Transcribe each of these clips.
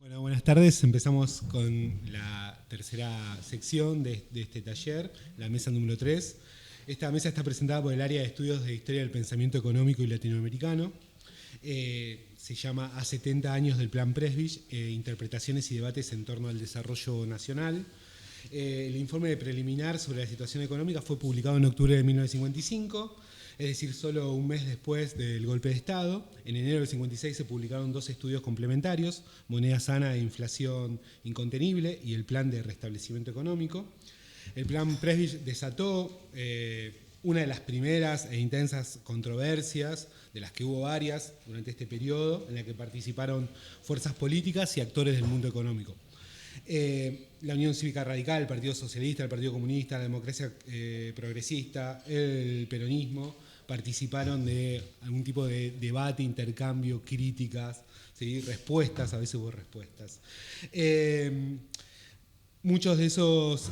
Bueno, buenas tardes. Empezamos con la tercera sección de este taller, la mesa número 3. Esta mesa está presentada por el área de estudios de historia del pensamiento económico y latinoamericano. Se llama A 70 años del Plan Presbich, interpretaciones y debates en torno al desarrollo nacional. El informe preliminar sobre la situación económica fue publicado en octubre de 1955, es decir, solo un mes después del golpe de Estado. En enero del 56 se publicaron 2 estudios complementarios, Moneda sana e inflación incontenible y el Plan de restablecimiento económico. El Plan Presbich desató una de las primeras e intensas controversias, de las que hubo varias durante este periodo, en la que participaron fuerzas políticas y actores del mundo económico. La Unión Cívica Radical, el Partido Socialista, el Partido Comunista, la Democracia Progresista, el peronismo, participaron de algún tipo de debate, intercambio, críticas, ¿sí? Respuestas, a veces hubo respuestas. Muchos de esos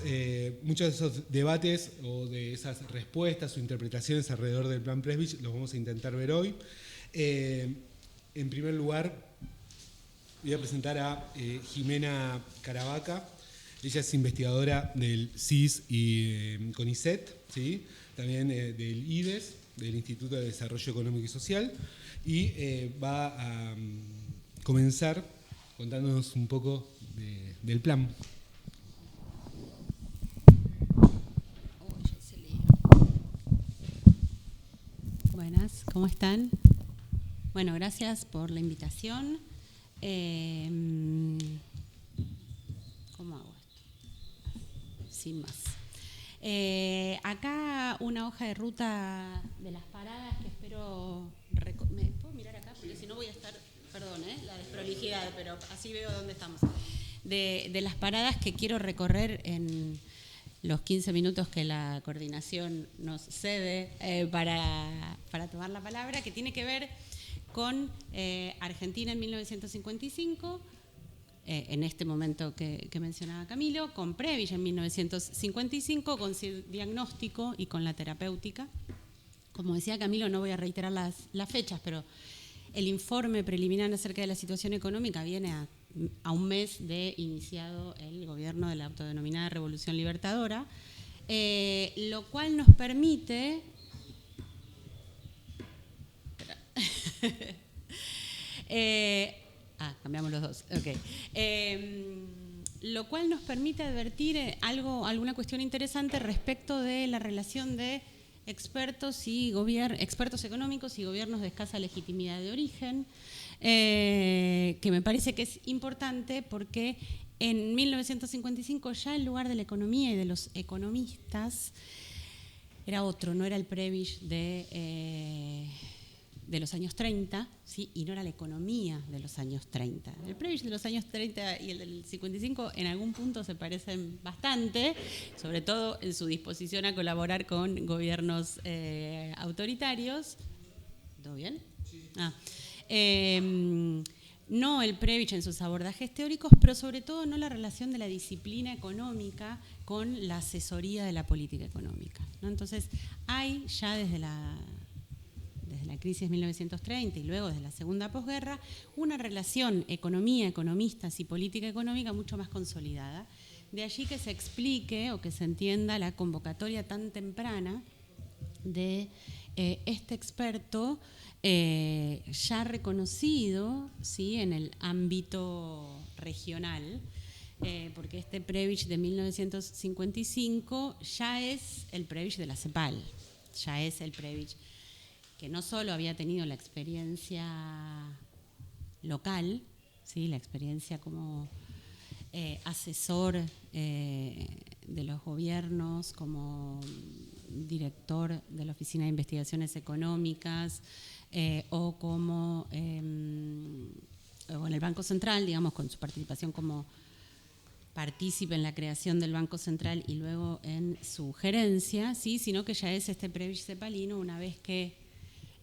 debates o de esas respuestas o interpretaciones alrededor del Plan Presbich los vamos a intentar ver hoy. En primer lugar, voy a presentar a Jimena Caravaca. Ella es investigadora del CIS y CONICET, ¿sí? También del IDES, del Instituto de Desarrollo Económico y Social, y va a comenzar contándonos un poco del plan. Buenas, ¿cómo están? Bueno, gracias por la invitación. ¿Cómo hago esto? Sin más. Acá una hoja de ruta de las paradas que espero... ¿Me puedo mirar acá? Porque si no voy a estar... Perdón, la desprolijidad, pero así veo dónde estamos. De las paradas que quiero recorrer en los 15 minutos que la coordinación nos cede para tomar la palabra, que tiene que ver con Argentina en 1955, en este momento que mencionaba Camilo, con Presbich en 1955, con su diagnóstico y con la terapéutica. Como decía Camilo, no voy a reiterar las fechas, pero el informe preliminar acerca de la situación económica viene a un mes de iniciado el gobierno de la autodenominada Revolución Libertadora, lo cual nos permite... cambiamos los dos. Okay. Lo cual nos permite advertir alguna cuestión interesante respecto de la relación de expertos económicos y gobiernos de escasa legitimidad de origen, que me parece que es importante porque en 1955 ya el lugar de la economía y de los economistas era otro, no era el Presbich de los años 30, ¿sí? Y no era la economía de los años 30. El Presbich de los años 30 y el del 55 en algún punto se parecen bastante, sobre todo en su disposición a colaborar con gobiernos autoritarios. ¿Todo bien? Sí. No el Presbich en sus abordajes teóricos, pero sobre todo no la relación de la disciplina económica con la asesoría de la política económica, ¿no? Entonces, hay ya desde la crisis de 1930 y luego desde la segunda posguerra, una relación economía, economistas y política económica mucho más consolidada. De allí que se explique o que se entienda la convocatoria tan temprana de este experto ya reconocido, ¿sí?, en el ámbito regional, porque este Presbich de 1955 ya es el Presbich de la CEPAL, ya es el Presbich que no solo había tenido la experiencia local, ¿sí?, la experiencia como asesor de los gobiernos, como director de la Oficina de Investigaciones Económicas o como o en el Banco Central, digamos, con su participación como partícipe en la creación del Banco Central y luego en su gerencia, ¿sí?, sino que ya es este Presbich cepalino una vez que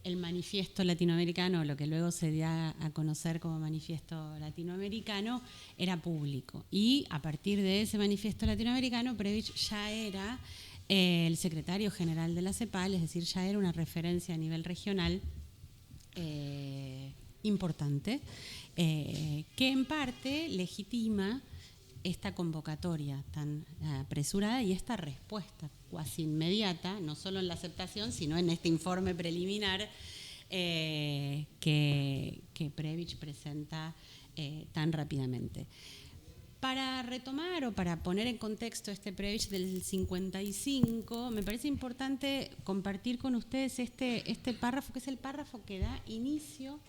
el manifiesto latinoamericano, lo que luego se dio a conocer como manifiesto latinoamericano, era público. Y a partir de ese manifiesto latinoamericano, Presbich ya era el secretario general de la CEPAL, es decir, ya era una referencia a nivel regional importante, que en parte legitima esta convocatoria tan apresurada y esta respuesta cuasi inmediata, no solo en la aceptación, sino en este informe preliminar que Prebisch presenta tan rápidamente. Para retomar o para poner en contexto este Prebisch del 55, me parece importante compartir con ustedes este párrafo, que es el párrafo que da inicio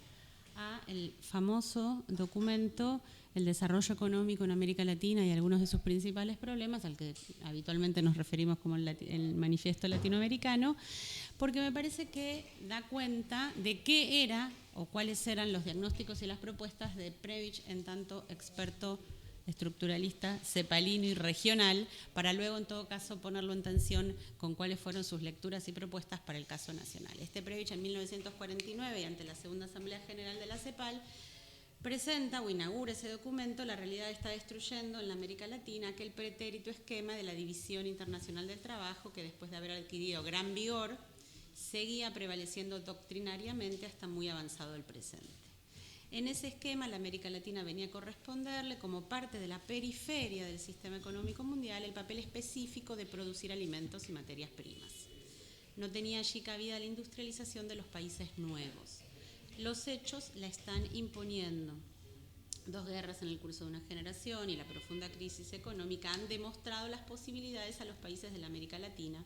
al famoso documento El desarrollo económico en América Latina y algunos de sus principales problemas, al que habitualmente nos referimos como el manifiesto latinoamericano, porque me parece que da cuenta de qué era o cuáles eran los diagnósticos y las propuestas de Prebisch en tanto experto estructuralista, cepalino y regional, para luego en todo caso ponerlo en tensión con cuáles fueron sus lecturas y propuestas para el caso nacional. Este Prebisch en 1949 y ante la Segunda Asamblea General de la CEPAL presenta o inaugura ese documento. La realidad está destruyendo en la América Latina aquel pretérito esquema de la División Internacional del Trabajo que después de haber adquirido gran vigor seguía prevaleciendo doctrinariamente hasta muy avanzado el presente. En ese esquema, la América Latina venía a corresponderle, como parte de la periferia del sistema económico mundial, el papel específico de producir alimentos y materias primas. No tenía allí cabida la industrialización de los países nuevos. Los hechos la están imponiendo. 2 guerras en el curso de una generación y la profunda crisis económica han demostrado las posibilidades a los países de la América Latina,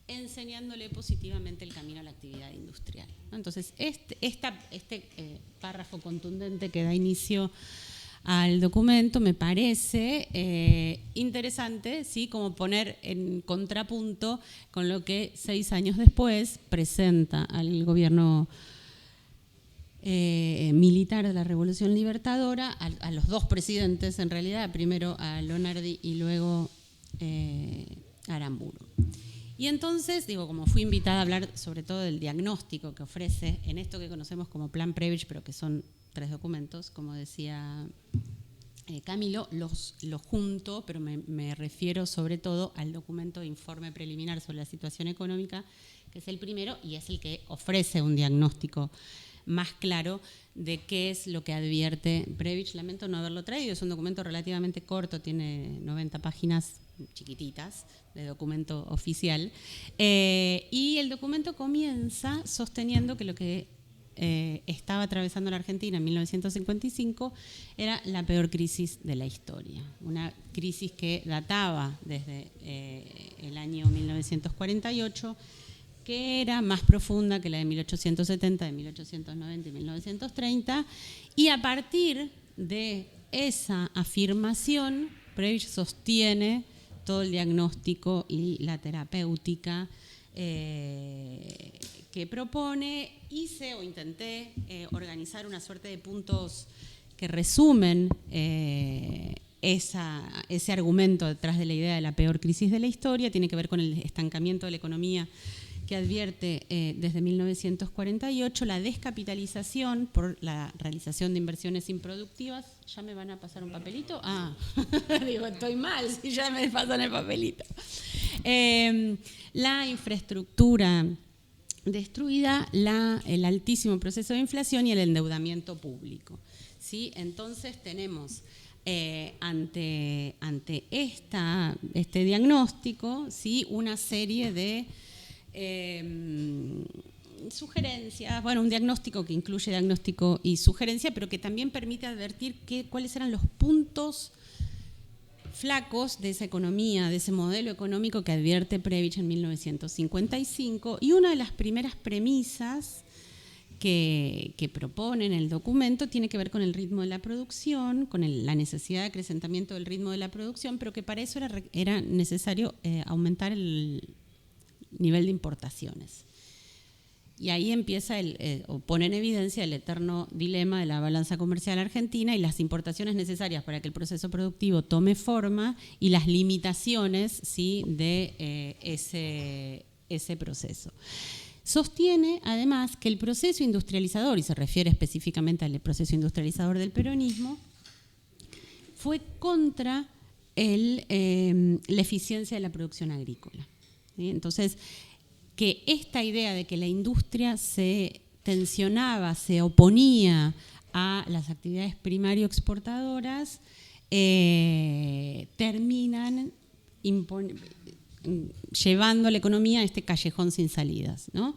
enseñándole positivamente el camino a la actividad industrial. Entonces, este párrafo contundente que da inicio al documento me parece interesante, ¿sí?, como poner en contrapunto con lo que 6 años después presenta al gobierno militar de la Revolución Libertadora, a los 2 presidentes en realidad, primero a Lonardi y luego a Aramburu. Y entonces, como fui invitada a hablar sobre todo del diagnóstico que ofrece en esto que conocemos como Plan Prebisch, pero que son 3 documentos, como decía Camilo, los junto, pero me refiero sobre todo al documento de informe preliminar sobre la situación económica, que es el primero y es el que ofrece un diagnóstico más claro de qué es lo que advierte Prebisch. Lamento no haberlo traído, es un documento relativamente corto, tiene 90 páginas chiquititas de documento oficial, y el documento comienza sosteniendo que lo que estaba atravesando la Argentina en 1955 era la peor crisis de la historia, una crisis que databa desde el año 1948, que era más profunda que la de 1870, de 1890 y 1930, y a partir de esa afirmación, Prebisch sostiene todo el diagnóstico y la terapéutica que propone. Hice o intenté organizar una suerte de puntos que resumen ese argumento detrás de la idea de la peor crisis de la historia. Tiene que ver con el estancamiento de la economía que advierte desde 1948, la descapitalización por la realización de inversiones improductivas. ¿Ya me van a pasar un papelito? Digo, estoy mal si ya me pasan el papelito. La infraestructura destruida, el altísimo proceso de inflación y el endeudamiento público, ¿sí? Entonces tenemos ante este diagnóstico, ¿sí?, una serie de sugerencias, un diagnóstico que incluye diagnóstico y sugerencia, pero que también permite advertir cuáles eran los puntos flacos de esa economía, de ese modelo económico que advierte Prebisch en 1955. Y una de las primeras premisas que propone en el documento tiene que ver con el ritmo de la producción, con la necesidad de acrecentamiento del ritmo de la producción, pero que para eso era necesario aumentar el nivel de importaciones. Y ahí empieza o pone en evidencia el eterno dilema de la balanza comercial argentina y las importaciones necesarias para que el proceso productivo tome forma y las limitaciones, ¿sí?, de ese proceso. Sostiene además que el proceso industrializador, y se refiere específicamente al proceso industrializador del peronismo, fue contra la eficiencia de la producción agrícola, ¿sí? Entonces, que esta idea de que la industria se tensionaba, se oponía a las actividades primario exportadoras terminan llevando a la economía a este callejón sin salidas, ¿no?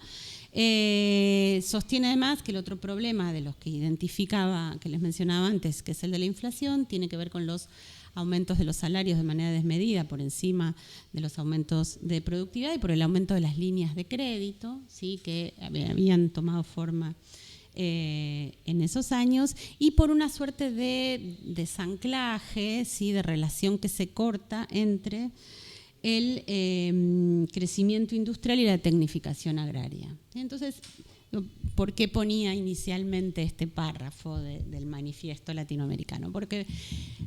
Sostiene además que el otro problema de los que identificaba, que les mencionaba antes, que es el de la inflación, tiene que ver con los aumentos de los salarios de manera desmedida por encima de los aumentos de productividad y por el aumento de las líneas de crédito, ¿sí?, que habían tomado forma en esos años, y por una suerte de desanclaje, ¿sí?, de relación que se corta entre el crecimiento industrial y la tecnificación agraria. Entonces, ¿por qué ponía inicialmente este párrafo del manifiesto latinoamericano? Porque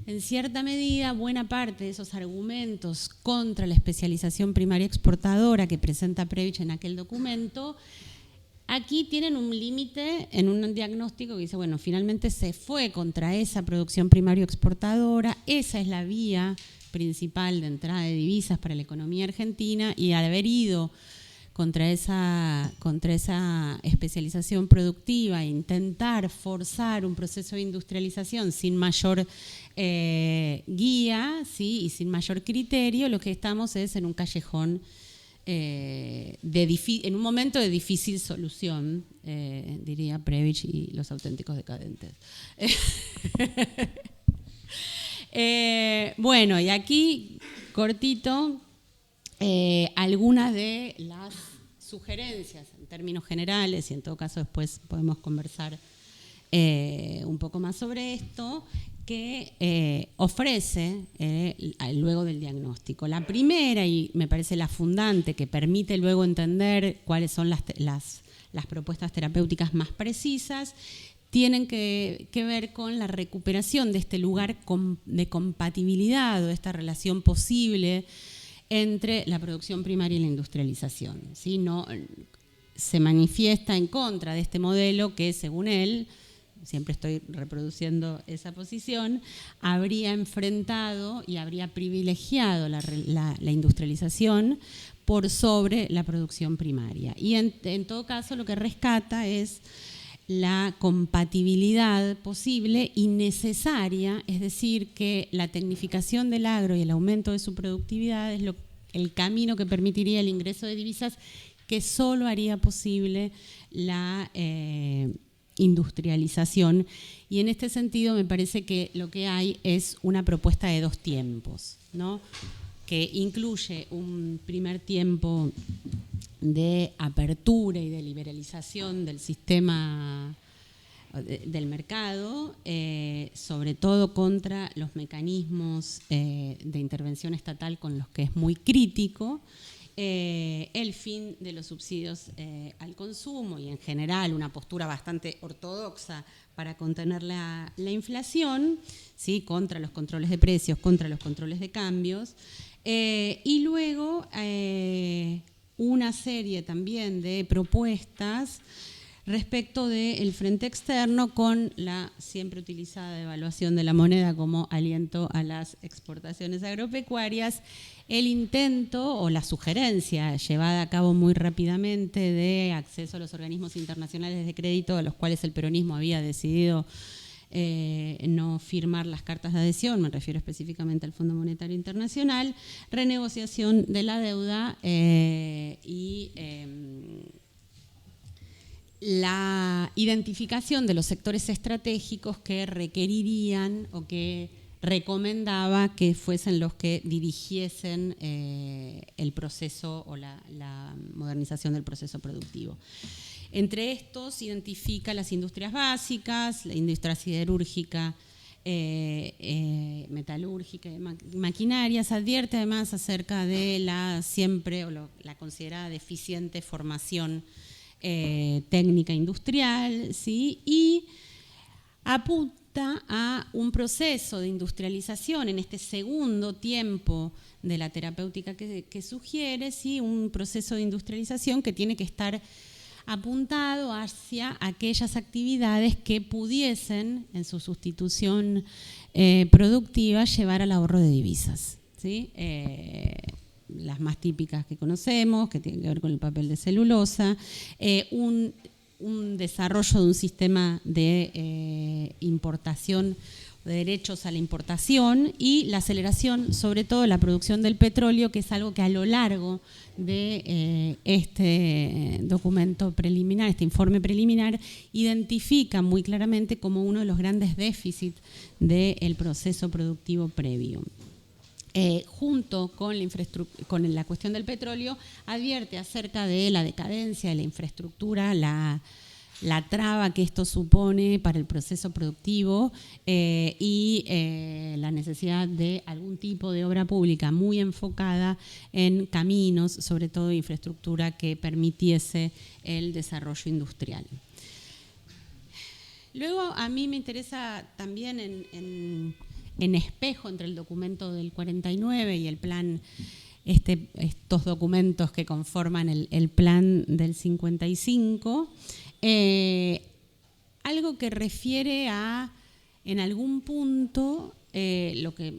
en cierta medida buena parte de esos argumentos contra la especialización primaria exportadora que presenta Prebisch en aquel documento, aquí tienen un límite en un diagnóstico que dice, bueno, finalmente se fue contra esa producción primaria exportadora, esa es la vía principal de entrada de divisas para la economía argentina, y al haber ido contra esa especialización productiva e intentar forzar un proceso de industrialización sin mayor guía, ¿sí?, y sin mayor criterio, lo que estamos es en un callejón, en un momento de difícil solución, diría Prebisch y los auténticos decadentes. Bueno, y aquí, cortito, algunas de las sugerencias en términos generales, y en todo caso después podemos conversar un poco más sobre esto, que ofrece luego del diagnóstico. La primera, y me parece la fundante, que permite luego entender cuáles son las propuestas terapéuticas más precisas, tienen que ver con la recuperación de este lugar de compatibilidad o de esta relación posible entre la producción primaria y la industrialización, ¿sí? No, se manifiesta en contra de este modelo que, según él, siempre estoy reproduciendo esa posición, habría enfrentado y habría privilegiado la industrialización por sobre la producción primaria. Y en todo caso lo que rescata es la compatibilidad posible y necesaria, es decir, que la tecnificación del agro y el aumento de su productividad es el camino que permitiría el ingreso de divisas que solo haría posible la industrialización. Y en este sentido me parece que lo que hay es una propuesta de dos tiempos, ¿no?, que incluye un primer tiempo de apertura y de liberalización del sistema del mercado, sobre todo contra los mecanismos de intervención estatal con los que es muy crítico, el fin de los subsidios al consumo y en general una postura bastante ortodoxa para contener la inflación, ¿sí?, contra los controles de precios, contra los controles de cambios, y luego una serie también de propuestas respecto del frente externo con la siempre utilizada devaluación de la moneda como aliento a las exportaciones agropecuarias, el intento o la sugerencia llevada a cabo muy rápidamente de acceso a los organismos internacionales de crédito a los cuales el peronismo había decidido no firmar las cartas de adhesión, me refiero específicamente al Fondo Monetario Internacional, renegociación de la deuda y la identificación de los sectores estratégicos que requerirían o que recomendaba que fuesen los que dirigiesen el proceso o la modernización del proceso productivo. Entre estos identifica las industrias básicas, la industria siderúrgica, metalúrgica y maquinarias. Advierte además acerca de la considerada deficiente formación técnica industrial, ¿sí?, y apunta a un proceso de industrialización en este segundo tiempo de la terapéutica que sugiere, ¿sí?, un proceso de industrialización que tiene que estar apuntado hacia aquellas actividades que pudiesen, en su sustitución productiva, llevar al ahorro de divisas, ¿sí? Las más típicas que conocemos, que tienen que ver con el papel de celulosa, un desarrollo de un sistema de importación, de derechos a la importación, y la aceleración, sobre todo la producción del petróleo, que es algo que a lo largo de este documento preliminar, este informe preliminar, identifica muy claramente como uno de los grandes déficits del proceso productivo previo. Junto con la cuestión del petróleo, advierte acerca de la decadencia de la infraestructura, la traba que esto supone para el proceso productivo y la necesidad de algún tipo de obra pública muy enfocada en caminos, sobre todo infraestructura que permitiese el desarrollo industrial. Luego, a mí me interesa también en espejo entre el documento del 49 y el plan, estos documentos que conforman el plan del 55, algo que refiere a, en algún punto, lo que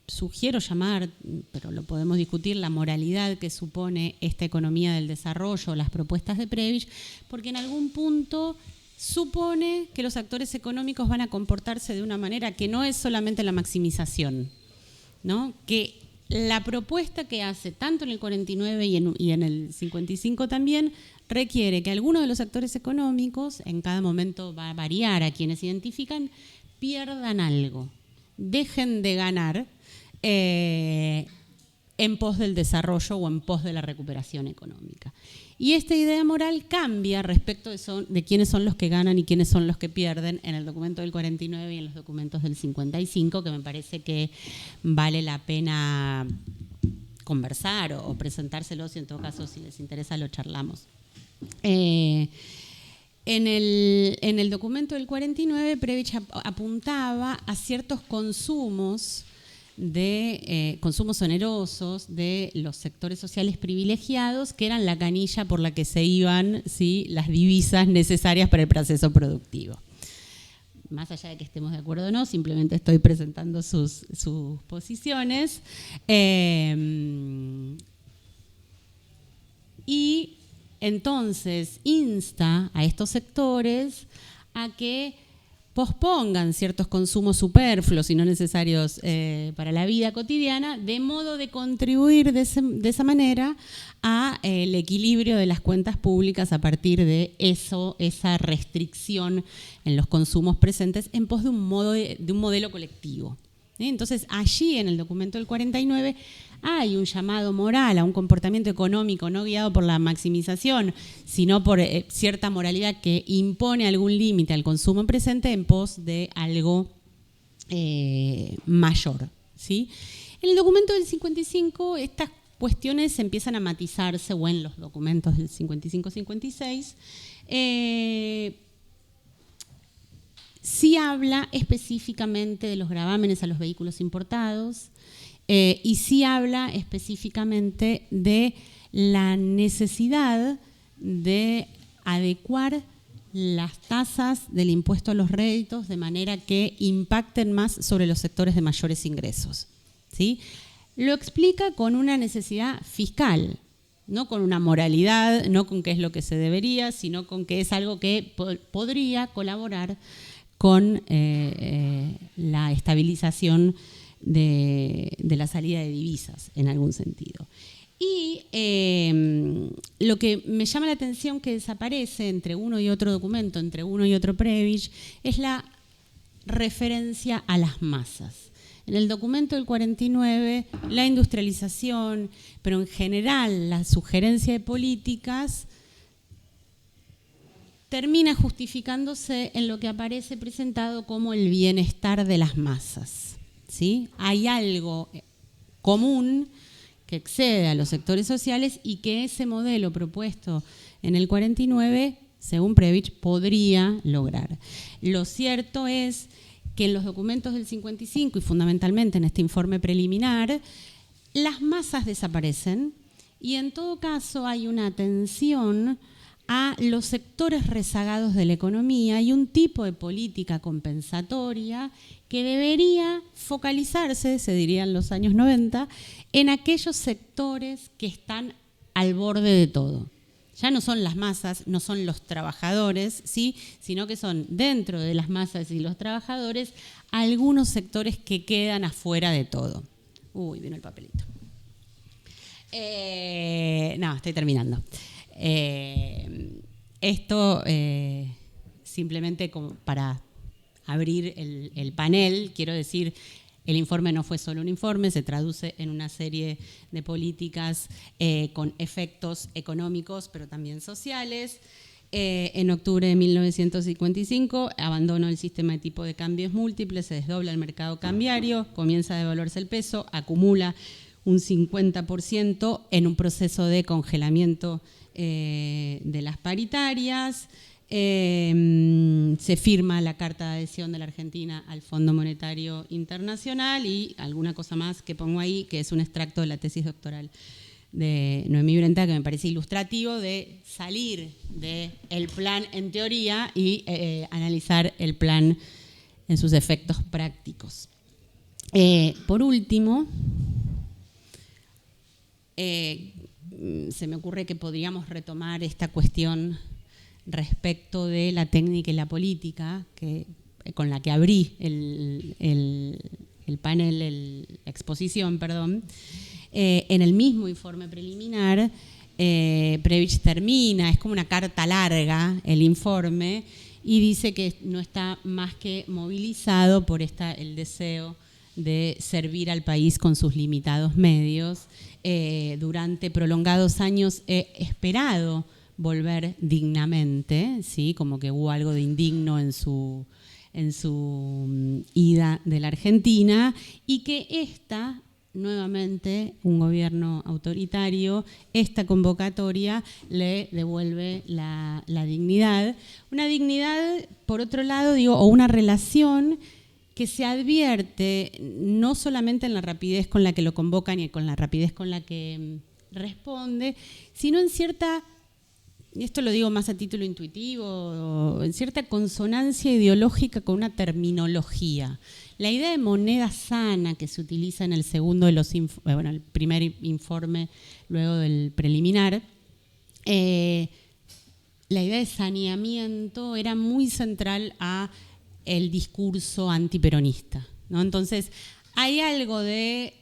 sugiero llamar, pero lo podemos discutir, la moralidad que supone esta economía del desarrollo, las propuestas de Prebisch, porque en algún punto supone que los actores económicos van a comportarse de una manera que no es solamente la maximización, ¿no? Que la propuesta que hace tanto en el 49 y en el 55 también requiere que algunos de los actores económicos, en cada momento va a variar a quienes identifican, pierdan algo, dejen de ganar en pos del desarrollo o en pos de la recuperación económica. Y esta idea moral cambia respecto de quiénes son los que ganan y quiénes son los que pierden en el documento del 49 y en los documentos del 55, que me parece que vale la pena conversar o presentárselos, y en todo caso, si les interesa, lo charlamos. En el documento del 49, Prebisch apuntaba a ciertos consumos consumos onerosos de los sectores sociales privilegiados, que eran la canilla por la que se iban, ¿sí?, las divisas necesarias para el proceso productivo. Más allá de que estemos de acuerdo o no, simplemente estoy presentando sus posiciones. Y entonces insta a estos sectores a que pospongan ciertos consumos superfluos y no necesarios para la vida cotidiana, de modo de contribuir de esa manera al equilibrio de las cuentas públicas a partir de esa restricción en los consumos presentes en pos de un modelo colectivo. Entonces, allí en el documento del 49 hay un llamado moral a un comportamiento económico no guiado por la maximización, sino por cierta moralidad que impone algún límite al consumo presente en pos de algo mayor, ¿sí? En el documento del 55 estas cuestiones empiezan a matizarse, o en los documentos del 55-56, sí habla específicamente de los gravámenes a los vehículos importados y sí habla específicamente de la necesidad de adecuar las tasas del impuesto a los réditos de manera que impacten más sobre los sectores de mayores ingresos, ¿sí? Lo explica con una necesidad fiscal, no con una moralidad, no con qué es lo que se debería, sino con que es algo que podría colaborar con la estabilización de la salida de divisas, en algún sentido. Y lo que me llama la atención que desaparece entre uno y otro documento, entre uno y otro Prebisch, es la referencia a las masas. En el documento del 49, la industrialización, pero en general la sugerencia de políticas, termina justificándose en lo que aparece presentado como el bienestar de las masas, ¿sí? Hay algo común que excede a los sectores sociales y que ese modelo propuesto en el 49, según Prebisch, podría lograr. Lo cierto es que en los documentos del 55 y fundamentalmente en este informe preliminar, las masas desaparecen y en todo caso hay una atención a los sectores rezagados de la economía y un tipo de política compensatoria que debería focalizarse, se diría en los años 90, en aquellos sectores que están al borde de todo, ya no son las masas, no son los trabajadores, ¿sí? Sino que son dentro de las masas y los trabajadores algunos sectores que quedan afuera de todo. Uy, vino el papelito. No, estoy terminando. Esto simplemente como para abrir el panel, quiero decir, el informe no fue solo un informe, se traduce en una serie de políticas con efectos económicos, pero también sociales. En octubre de 1955 abandonó el sistema de tipo de cambios múltiples, se desdobla el mercado cambiario, comienza a devaluarse el peso, acumula un 50% en un proceso de congelamiento de las paritarias. Se firma la carta de adhesión de la Argentina al Fondo Monetario Internacional y alguna cosa más que pongo ahí, que es un extracto de la tesis doctoral de Noemí Brenta, que me parece ilustrativo de salir del plan en teoría y analizar el plan en sus efectos prácticos. Por último, se me ocurre que podríamos retomar esta cuestión respecto de la técnica y la política, con la que abrí el panel, la exposición, perdón. En el mismo informe preliminar, Prebisch termina, es como una carta larga el informe, y dice que no está más que movilizado por el deseo de servir al país con sus limitados medios. Durante prolongados años he esperado volver dignamente, ¿sí? Como que hubo algo de indigno en su ida de la Argentina, y que nuevamente, un gobierno autoritario, esta convocatoria le devuelve la dignidad. Una dignidad, por otro lado, o una relación que se advierte no solamente en la rapidez con la que lo convocan y con la rapidez con la que responde, sino en cierta, y esto lo digo más a título intuitivo, en cierta consonancia ideológica con una terminología. La idea de moneda sana que se utiliza en el segundo de el primer informe, luego del preliminar, la idea de saneamiento era muy central a el discurso antiperonista, ¿no? Entonces, hay algo de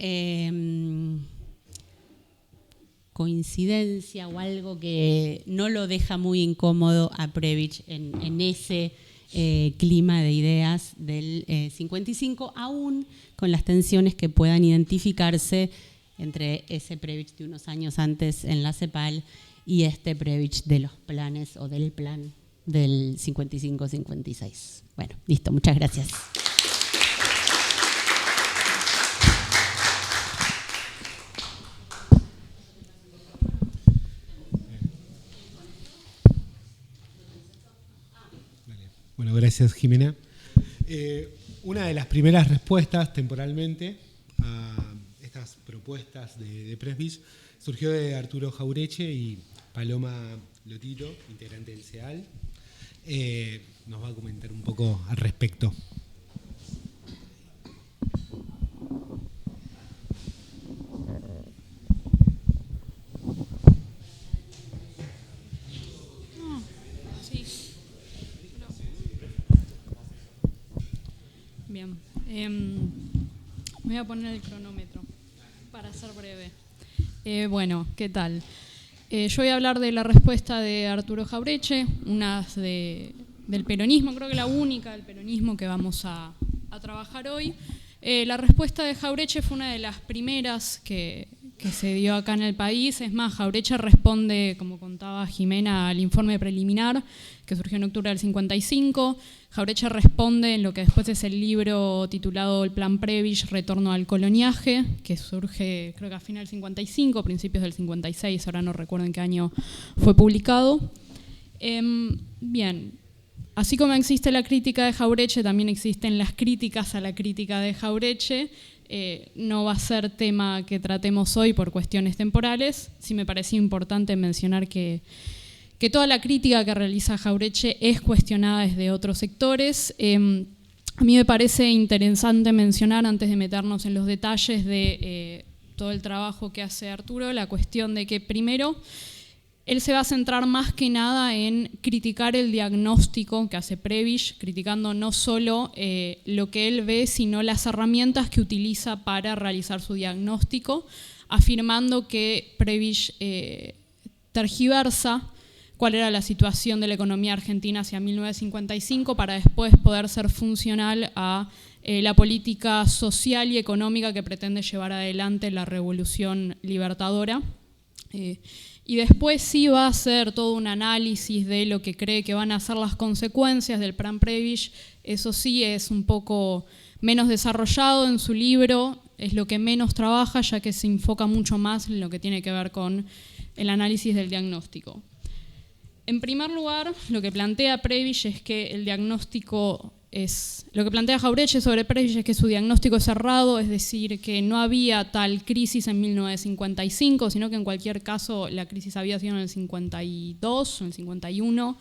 coincidencia o algo que no lo deja muy incómodo a Prebisch en ese clima de ideas del 55, aún con las tensiones que puedan identificarse entre ese Prebisch de unos años antes en la CEPAL y este Prebisch de los planes o del plan del 55-56. Bueno, listo, muchas gracias. Bueno, gracias, Jimena. Una de las primeras respuestas temporalmente a estas propuestas de Prebisch surgió de Arturo Jauretche y Paloma Lotito, integrante del CEAL. Nos va a comentar un poco al respecto. Bien, voy a poner el cronómetro para ser breve. Bueno, ¿qué tal? Yo voy a hablar de la respuesta de Arturo Jauretche, una del peronismo, creo que la única del peronismo que vamos a trabajar hoy. La respuesta de Jauretche fue una de las primeras que se dio acá en el país. Es más, Jauretche responde, como contaba Jimena, al informe preliminar que surgió en octubre del 55. Jauretche responde en lo que después es el libro titulado El Plan Prebisch, Retorno al Coloniaje, que surge creo que a final del 55, principios del 56, ahora no recuerdo en qué año fue publicado. Bien, así como existe la crítica de Jauretche, también existen las críticas a la crítica de Jauretche. No va a ser tema que tratemos hoy por cuestiones temporales. Sí me parecía importante mencionar que toda la crítica que realiza Jauretche es cuestionada desde otros sectores. A mí me parece interesante mencionar, antes de meternos en los detalles de todo el trabajo que hace Arturo, la cuestión de que primero él se va a centrar más que nada en criticar el diagnóstico que hace Prebisch, criticando no solo lo que él ve, sino las herramientas que utiliza para realizar su diagnóstico, afirmando que Prebisch tergiversa cuál era la situación de la economía argentina hacia 1955 para después poder ser funcional a la política social y económica que pretende llevar adelante la revolución libertadora. Y después sí va a hacer todo un análisis de lo que cree que van a ser las consecuencias del plan Prebisch. Eso sí es un poco menos desarrollado en su libro, es lo que menos trabaja, ya que se enfoca mucho más en lo que tiene que ver con el análisis del diagnóstico. En primer lugar, lo que plantea Prebisch es que el diagnóstico lo que plantea Jauretche sobre Prebisch es que su diagnóstico es errado, es decir, que no había tal crisis en 1955, sino que en cualquier caso la crisis había sido en el 52 o en el 51,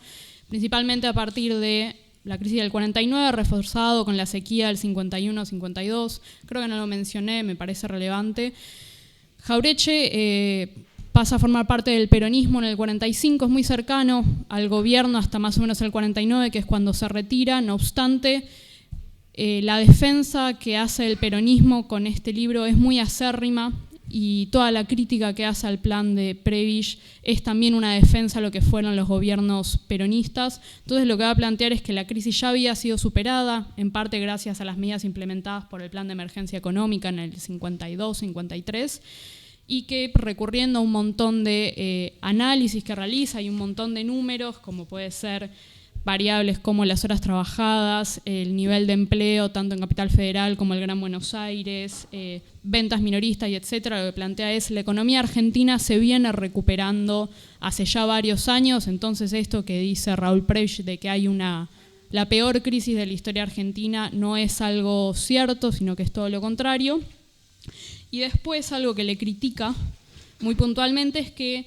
principalmente a partir de la crisis del 49, reforzado con la sequía del 51-52. Creo que no lo mencioné, me parece relevante. Jauretche pasa a formar parte del peronismo en el 45, es muy cercano al gobierno hasta más o menos el 49, que es cuando se retira. No obstante, la defensa que hace el peronismo con este libro es muy acérrima y toda la crítica que hace al plan de Prebisch es también una defensa de lo que fueron los gobiernos peronistas. Entonces lo que va a plantear es que la crisis ya había sido superada, en parte gracias a las medidas implementadas por el plan de emergencia económica en el 52-53, y que recurriendo a un montón de análisis que realiza y un montón de números, como puede ser variables como las horas trabajadas, el nivel de empleo tanto en Capital Federal como el Gran Buenos Aires, ventas minoristas y etcétera, lo que plantea es la economía argentina se viene recuperando hace ya varios años. Entonces esto que dice Raúl Prebisch de que hay la peor crisis de la historia argentina no es algo cierto, sino que es todo lo contrario. Y después algo que le critica muy puntualmente es que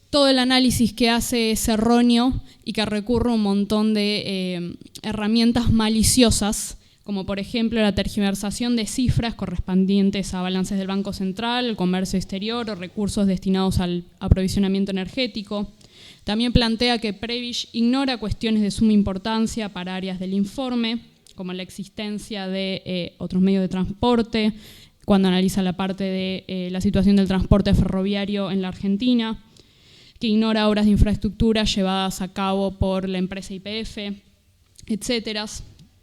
todo el análisis que hace es erróneo y que recurre a un montón de herramientas maliciosas, como por ejemplo la tergiversación de cifras correspondientes a balances del Banco Central, el comercio exterior o recursos destinados al aprovisionamiento energético. También plantea que Prebisch ignora cuestiones de suma importancia para áreas del informe, como la existencia de otros medios de transporte, cuando analiza la parte de la situación del transporte ferroviario en la Argentina, que ignora obras de infraestructura llevadas a cabo por la empresa YPF, etc.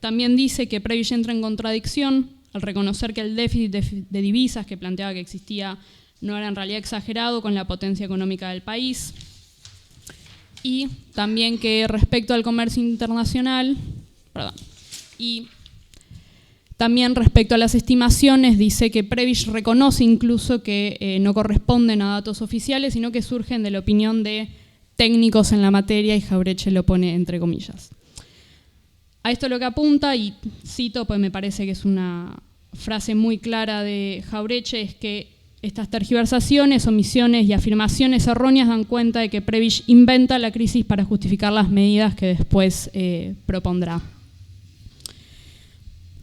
También dice que Prebisch entra en contradicción al reconocer que el déficit de divisas que planteaba que existía no era en realidad exagerado con la potencia económica del país, y también que respecto al comercio internacional, también respecto a las estimaciones, dice que Prebisch reconoce incluso que no corresponden a datos oficiales, sino que surgen de la opinión de técnicos en la materia, y Jauretche lo pone entre comillas. A esto lo que apunta, y cito, pues me parece que es una frase muy clara de Jauretche, es que estas tergiversaciones, omisiones y afirmaciones erróneas dan cuenta de que Prebisch inventa la crisis para justificar las medidas que después propondrá.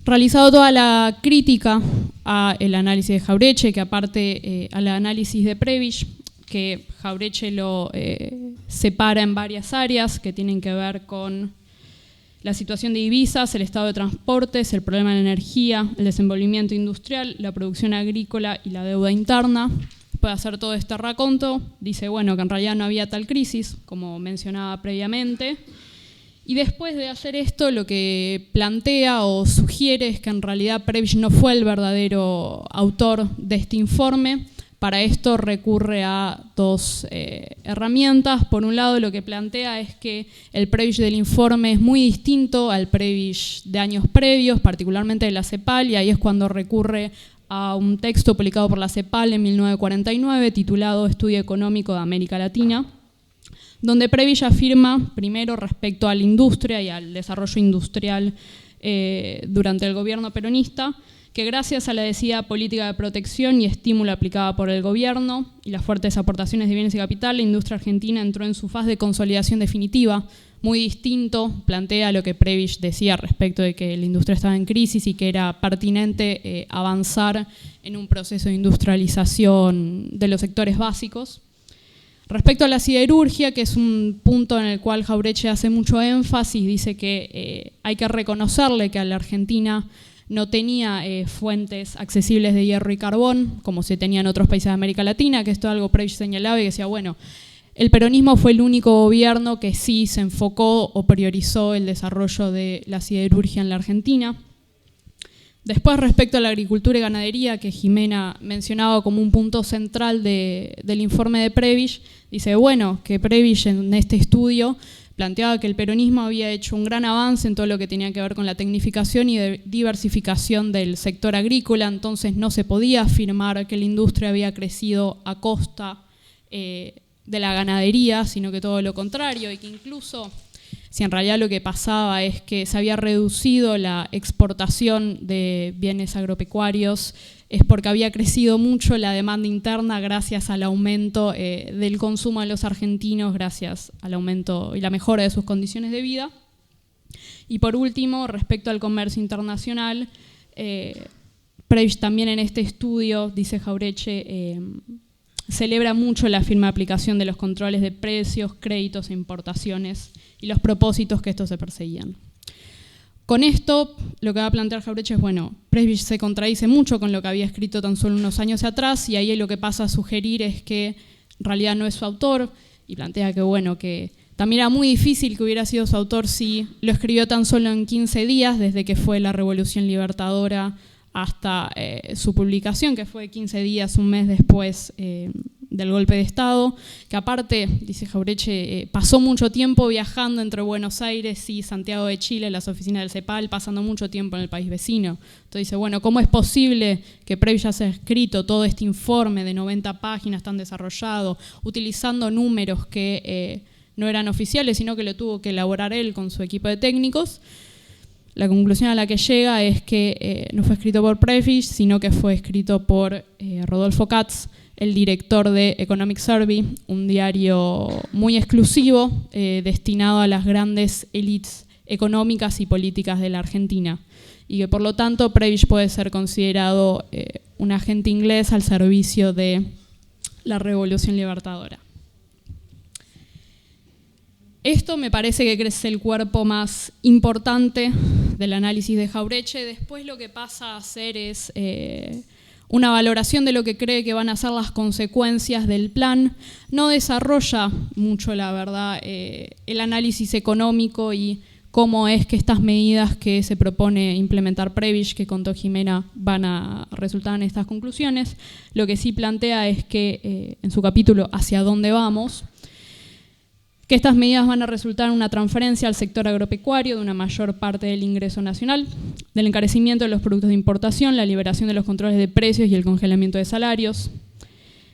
Realizado toda la crítica al análisis de Jauretche, que aparte al análisis de Prebisch, que Jauretche lo separa en varias áreas que tienen que ver con la situación de divisas, el estado de transportes, el problema de la energía, el desenvolvimiento industrial, la producción agrícola y la deuda interna. Puede hacer todo este raconto, dice bueno que en realidad no había tal crisis, como mencionaba previamente. Y después de hacer esto, lo que plantea o sugiere es que en realidad Prebisch no fue el verdadero autor de este informe. Para esto recurre a dos herramientas. Por un lado, lo que plantea es que el Prebisch del informe es muy distinto al Prebisch de años previos, particularmente de la CEPAL, y ahí es cuando recurre a un texto publicado por la CEPAL en 1949, titulado Estudio Económico de América Latina, donde Prebisch afirma, primero, respecto a la industria y al desarrollo industrial durante el gobierno peronista, que gracias a la decidida política de protección y estímulo aplicada por el gobierno y las fuertes aportaciones de bienes y capital, la industria argentina entró en su fase de consolidación definitiva, muy distinto, plantea lo que Prebisch decía respecto de que la industria estaba en crisis y que era pertinente avanzar en un proceso de industrialización de los sectores básicos. Respecto a la siderurgia, que es un punto en el cual Jauretche hace mucho énfasis, dice que hay que reconocerle que a la Argentina no tenía fuentes accesibles de hierro y carbón, como se tenía en otros países de América Latina, que esto es algo Prebisch señalaba y decía, bueno, el peronismo fue el único gobierno que sí se enfocó o priorizó el desarrollo de la siderurgia en la Argentina. Después, respecto a la agricultura y ganadería, que Jimena mencionaba como un punto central del informe de Prebisch, dice, bueno, que Prebisch en este estudio planteaba que el peronismo había hecho un gran avance en todo lo que tenía que ver con la tecnificación y diversificación del sector agrícola, entonces no se podía afirmar que la industria había crecido a costa de la ganadería, sino que todo lo contrario, y que incluso si en realidad lo que pasaba es que se había reducido la exportación de bienes agropecuarios, es porque había crecido mucho la demanda interna gracias al aumento del consumo de los argentinos, gracias al aumento y la mejora de sus condiciones de vida. Y por último, respecto al comercio internacional, Prebisch también en este estudio, dice Jauretche, celebra mucho la firme aplicación de los controles de precios, créditos e importaciones y los propósitos que estos se perseguían. Con esto, lo que va a plantear Jauretche es, bueno, Prebisch se contradice mucho con lo que había escrito tan solo unos años atrás y ahí lo que pasa a sugerir es que en realidad no es su autor y plantea que, bueno, que también era muy difícil que hubiera sido su autor si lo escribió tan solo en 15 días desde que fue la Revolución Libertadora hasta su publicación, que fue 15 días, un mes después del golpe de Estado, que aparte, dice Jauretche, pasó mucho tiempo viajando entre Buenos Aires y Santiago de Chile, las oficinas del CEPAL, pasando mucho tiempo en el país vecino. Entonces dice, bueno, ¿cómo es posible que Prebisch haya escrito todo este informe de 90 páginas tan desarrollado, utilizando números que no eran oficiales, sino que lo tuvo que elaborar él con su equipo de técnicos? La conclusión a la que llega es que no fue escrito por Prebisch, sino que fue escrito por Rodolfo Katz, el director de Economic Survey, un diario muy exclusivo destinado a las grandes élites económicas y políticas de la Argentina, y que por lo tanto Prebisch puede ser considerado un agente inglés al servicio de la Revolución Libertadora. Esto me parece que es el cuerpo más importante del análisis de Jauretche. Después lo que pasa a hacer es una valoración de lo que cree que van a ser las consecuencias del plan. No desarrolla mucho, la verdad, el análisis económico y cómo es que estas medidas que se propone implementar Prebisch, que contó Jimena, van a resultar en estas conclusiones. Lo que sí plantea es que en su capítulo ¿Hacia dónde vamos?, que estas medidas van a resultar en una transferencia al sector agropecuario de una mayor parte del ingreso nacional, del encarecimiento de los productos de importación, la liberación de los controles de precios y el congelamiento de salarios,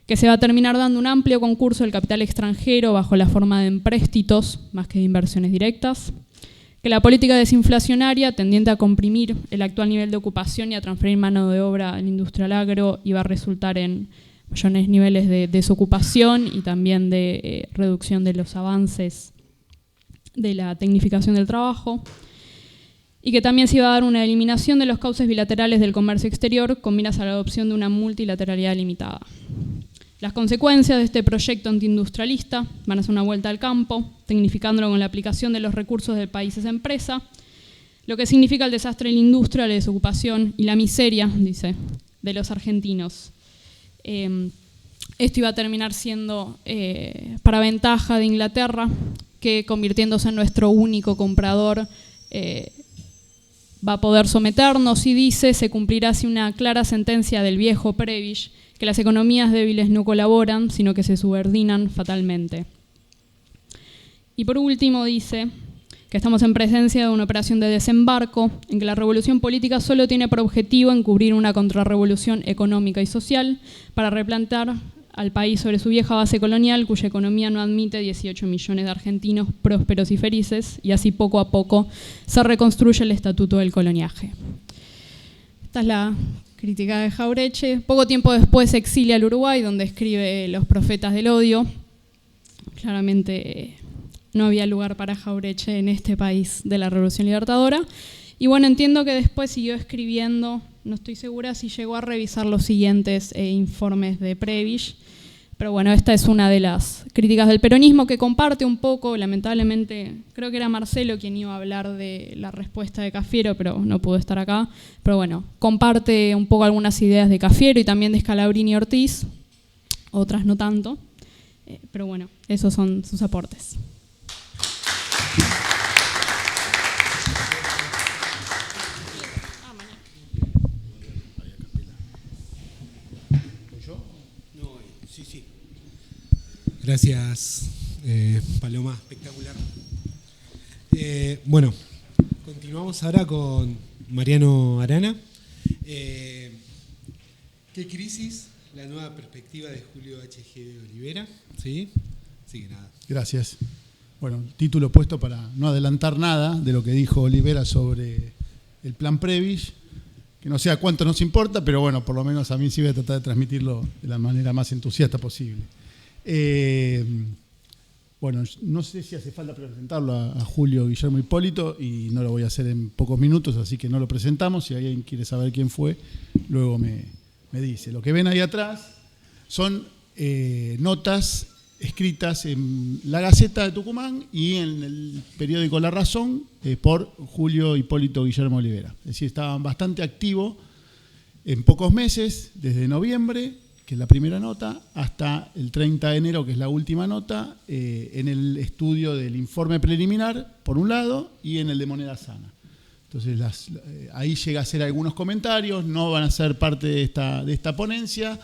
que se va a terminar dando un amplio concurso del capital extranjero bajo la forma de empréstitos más que de inversiones directas, que la política desinflacionaria tendiente a comprimir el actual nivel de ocupación y a transferir mano de obra a la industria al agro iba a resultar en mayores niveles de desocupación y también de reducción de los avances de la tecnificación del trabajo, y que también se iba a dar una eliminación de los cauces bilaterales del comercio exterior con miras a la adopción de una multilateralidad limitada. Las consecuencias de este proyecto antiindustrialista van a ser una vuelta al campo, tecnificándolo con la aplicación de los recursos del país empresa, lo que significa el desastre de la industria, la desocupación y la miseria, dice, de los argentinos. Esto iba a terminar siendo para ventaja de Inglaterra, que convirtiéndose en nuestro único comprador va a poder someternos, y dice, se cumplirá así una clara sentencia del viejo Prebisch, que las economías débiles no colaboran, sino que se subordinan fatalmente. Y por último dice que estamos en presencia de una operación de desembarco, en que la revolución política solo tiene por objetivo encubrir una contrarrevolución económica y social para replantar al país sobre su vieja base colonial, cuya economía no admite 18 millones de argentinos prósperos y felices, y así poco a poco se reconstruye el estatuto del coloniaje. Esta es la crítica de Jauretche. Poco tiempo después se exilia al Uruguay, donde escribe Los profetas del odio. Claramente no había lugar para Jauretche en este país de la Revolución Libertadora. Y bueno, entiendo que después siguió escribiendo, no estoy segura si llegó a revisar los siguientes informes de Prebisch, Pero bueno, esta es una de las críticas del peronismo que comparte un poco, lamentablemente, creo que era Marcelo quien iba a hablar de la respuesta de Cafiero, pero no pudo estar acá. Pero bueno, comparte un poco algunas ideas de Cafiero y también de Scalabrini y Ortiz, otras no tanto. Pero bueno, esos son sus aportes. Gracias, Paloma, espectacular. Bueno, continuamos ahora con Mariano Arana. ¿Qué crisis? La nueva perspectiva de Julio H.G. Olivera. ¿Sí? Así que nada. Gracias. Bueno, título puesto para no adelantar nada de lo que dijo Olivera sobre el plan Previs, que no sé a cuánto nos importa, pero bueno, por lo menos a mí sí voy a tratar de transmitirlo de la manera más entusiasta posible. Bueno, no sé si hace falta presentarlo a Julio Guillermo Hipólito y no lo voy a hacer en pocos minutos, así que no lo presentamos. Si alguien quiere saber quién fue, luego me dice. Lo que ven ahí atrás son notas escritas en la Gaceta de Tucumán y en el periódico La Razón por Julio Hipólito Guillermo Olivera. Es decir, estaban bastante activos en pocos meses, desde noviembre, que es la primera nota, hasta el 30 de enero, que es la última nota, en el estudio del informe preliminar, por un lado, y en el de moneda sana. Entonces, ahí llega a hacer algunos comentarios, no van a ser parte de esta ponencia,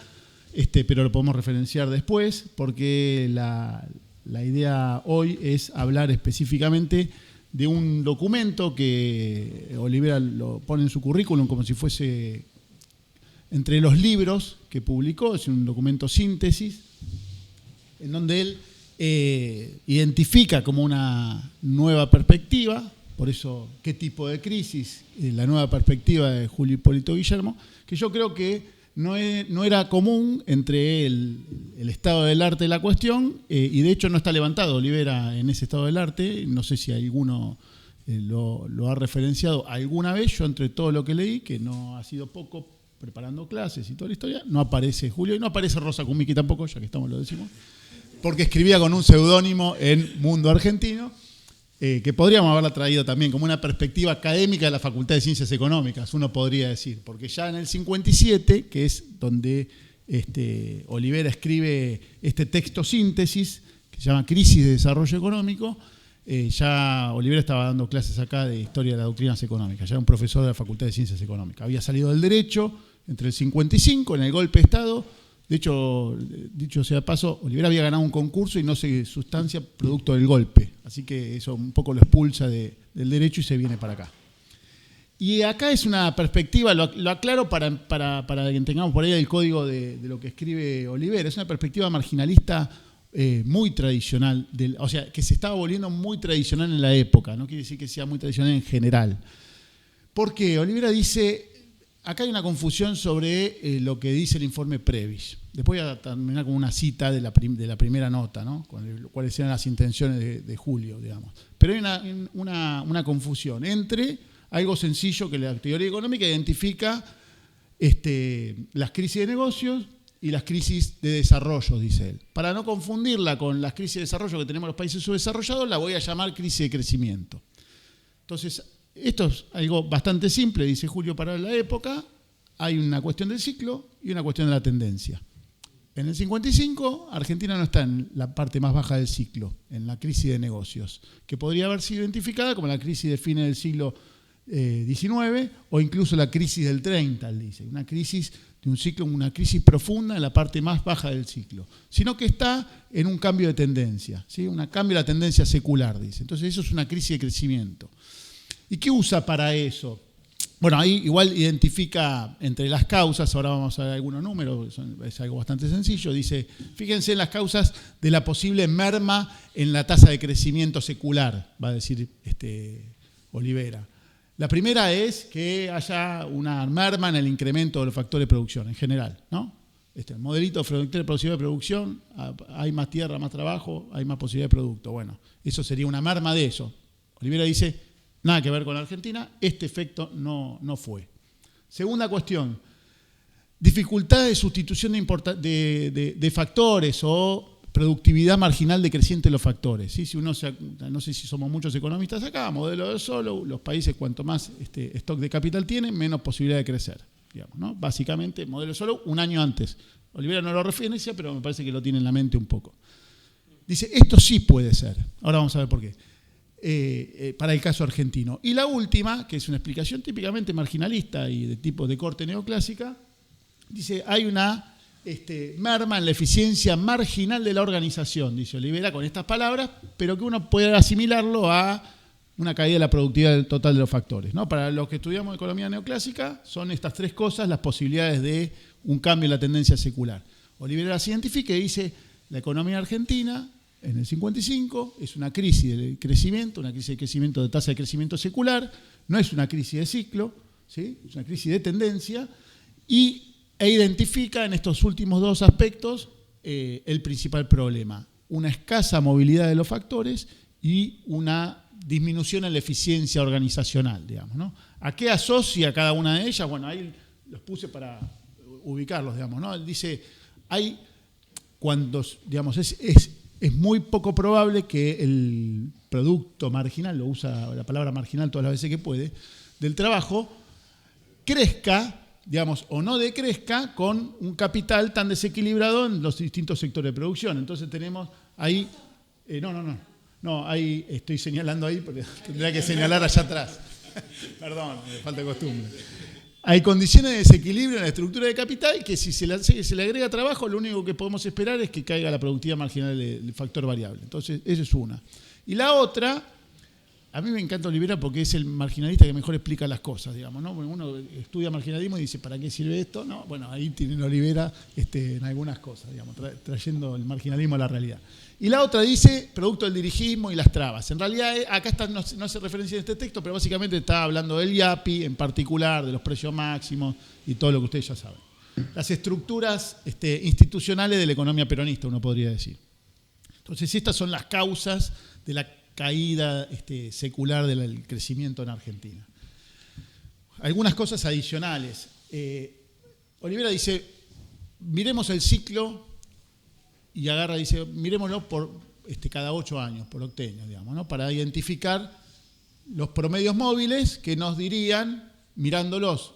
pero lo podemos referenciar después, porque la idea hoy es hablar específicamente de un documento que Olivera lo pone en su currículum como si fuese entre los libros que publicó, es un documento síntesis, en donde él identifica como una nueva perspectiva, por eso, ¿qué tipo de crisis? La nueva perspectiva de Julio Hipólito Guillermo, que yo creo que no era común entre el estado del arte de la cuestión, y de hecho no está levantado Olivera en ese estado del arte, no sé si alguno lo ha referenciado alguna vez, yo entre todo lo que leí, que no ha sido poco, preparando clases y toda la historia, no aparece Julio y no aparece Rosa Kumiki tampoco, ya que estamos lo decimos, porque escribía con un seudónimo en Mundo Argentino, que podríamos haberla traído también como una perspectiva académica de la Facultad de Ciencias Económicas, uno podría decir, porque ya en el 57, que es donde Olivera escribe este texto síntesis, que se llama Crisis de Desarrollo Económico, ya Olivera estaba dando clases acá de Historia de las Doctrinas Económicas, ya era un profesor de la Facultad de Ciencias Económicas. Había salido del Derecho entre el 55, en el golpe de Estado. De hecho, dicho sea de paso, Olivera había ganado un concurso y no se sustancia producto del golpe. Así que eso un poco lo expulsa del Derecho y se viene para acá. Y acá es una perspectiva, lo aclaro para que tengamos por ahí el código de lo que escribe Olivera, es una perspectiva marginalista muy tradicional, o sea, que se estaba volviendo muy tradicional en la época, no quiere decir que sea muy tradicional en general. Porque Olivera dice, acá hay una confusión sobre lo que dice el informe Previs. Después voy a terminar con una cita de la primera nota, ¿no? Cuáles eran las intenciones de Julio, digamos. Pero hay una confusión entre algo sencillo que la teoría económica identifica las crisis de negocios y las crisis de desarrollo, dice él. Para no confundirla con las crisis de desarrollo que tenemos los países subdesarrollados, la voy a llamar crisis de crecimiento. Entonces, esto es algo bastante simple, dice Julio, para la época. Hay una cuestión del ciclo y una cuestión de la tendencia. En el 55, Argentina no está en la parte más baja del ciclo, en la crisis de negocios, que podría haber sido identificada como la crisis de fines del siglo XIX o incluso la crisis del 30, él dice. Una crisis de un ciclo, una crisis profunda en la parte más baja del ciclo, sino que está en un cambio de tendencia, ¿sí? Un cambio de la tendencia secular, dice. Entonces eso es una crisis de crecimiento. ¿Y qué usa para eso? Bueno, ahí igual identifica entre las causas, ahora vamos a ver algunos números, es algo bastante sencillo, dice, fíjense en las causas de la posible merma en la tasa de crecimiento secular, va a decir Olivera. La primera es que haya una merma en el incremento de los factores de producción en general, ¿no? El modelito de posibilidad de producción, hay más tierra, más trabajo, hay más posibilidad de producto. Bueno, eso sería una merma de eso. Olivera dice, nada que ver con la Argentina, este efecto no fue. Segunda cuestión, dificultad de sustitución de factores o productividad marginal decreciente de los factores. ¿Sí? Si uno no sé si somos muchos economistas acá, modelo de Solow, los países cuanto más stock de capital tienen, menos posibilidad de crecer. Digamos, ¿no? Básicamente, modelo de Solow un año antes. Olivera no lo referencia, pero me parece que lo tiene en la mente un poco. Dice, esto sí puede ser. Ahora vamos a ver por qué. Para el caso argentino. Y la última, que es una explicación típicamente marginalista y de tipo de corte neoclásica, dice, hay una merma en la eficiencia marginal de la organización, dice Olivera con estas palabras, pero que uno puede asimilarlo a una caída de la productividad total de los factores, ¿no? Para los que estudiamos economía neoclásica, son estas tres cosas las posibilidades de un cambio en la tendencia secular. Olivera las identifica y dice, la economía argentina en el 55 es una crisis de crecimiento, una crisis de crecimiento de tasa de crecimiento secular, no es una crisis de ciclo, ¿sí? Es una crisis de tendencia, e identifica en estos últimos dos aspectos el principal problema, una escasa movilidad de los factores y una disminución en la eficiencia organizacional, digamos, ¿no? ¿A qué asocia cada una de ellas? Bueno, ahí los puse para ubicarlos, digamos, ¿no? Él dice, digamos, es muy poco probable que el producto marginal, lo usa la palabra marginal todas las veces que puede, del trabajo, crezca, digamos, o no decrezca con un capital tan desequilibrado en los distintos sectores de producción. Entonces tenemos ahí, ahí estoy señalando ahí, porque tendría que señalar allá atrás. Perdón, me falta costumbre. Hay condiciones de desequilibrio en la estructura de capital que si se le agrega trabajo, lo único que podemos esperar es que caiga la productividad marginal del factor variable. Entonces, esa es una. Y la otra, a mí me encanta Olivera porque es el marginalista que mejor explica las cosas, digamos, ¿no? Uno estudia marginalismo y dice, ¿para qué sirve esto? No, bueno, ahí tienen Olivera en algunas cosas, digamos, trayendo el marginalismo a la realidad. Y la otra dice, producto del dirigismo y las trabas. En realidad, acá no hace referencia en este texto, pero básicamente está hablando del IAPI, en particular, de los precios máximos y todo lo que ustedes ya saben. Las estructuras institucionales de la economía peronista, uno podría decir. Entonces, estas son las causas de la caída secular del crecimiento en Argentina. Algunas cosas adicionales. Olivera dice, miremos el ciclo y dice, miremoslo por cada 8 años, por octenio, digamos, ¿no? Para identificar los promedios móviles que nos dirían, mirándolos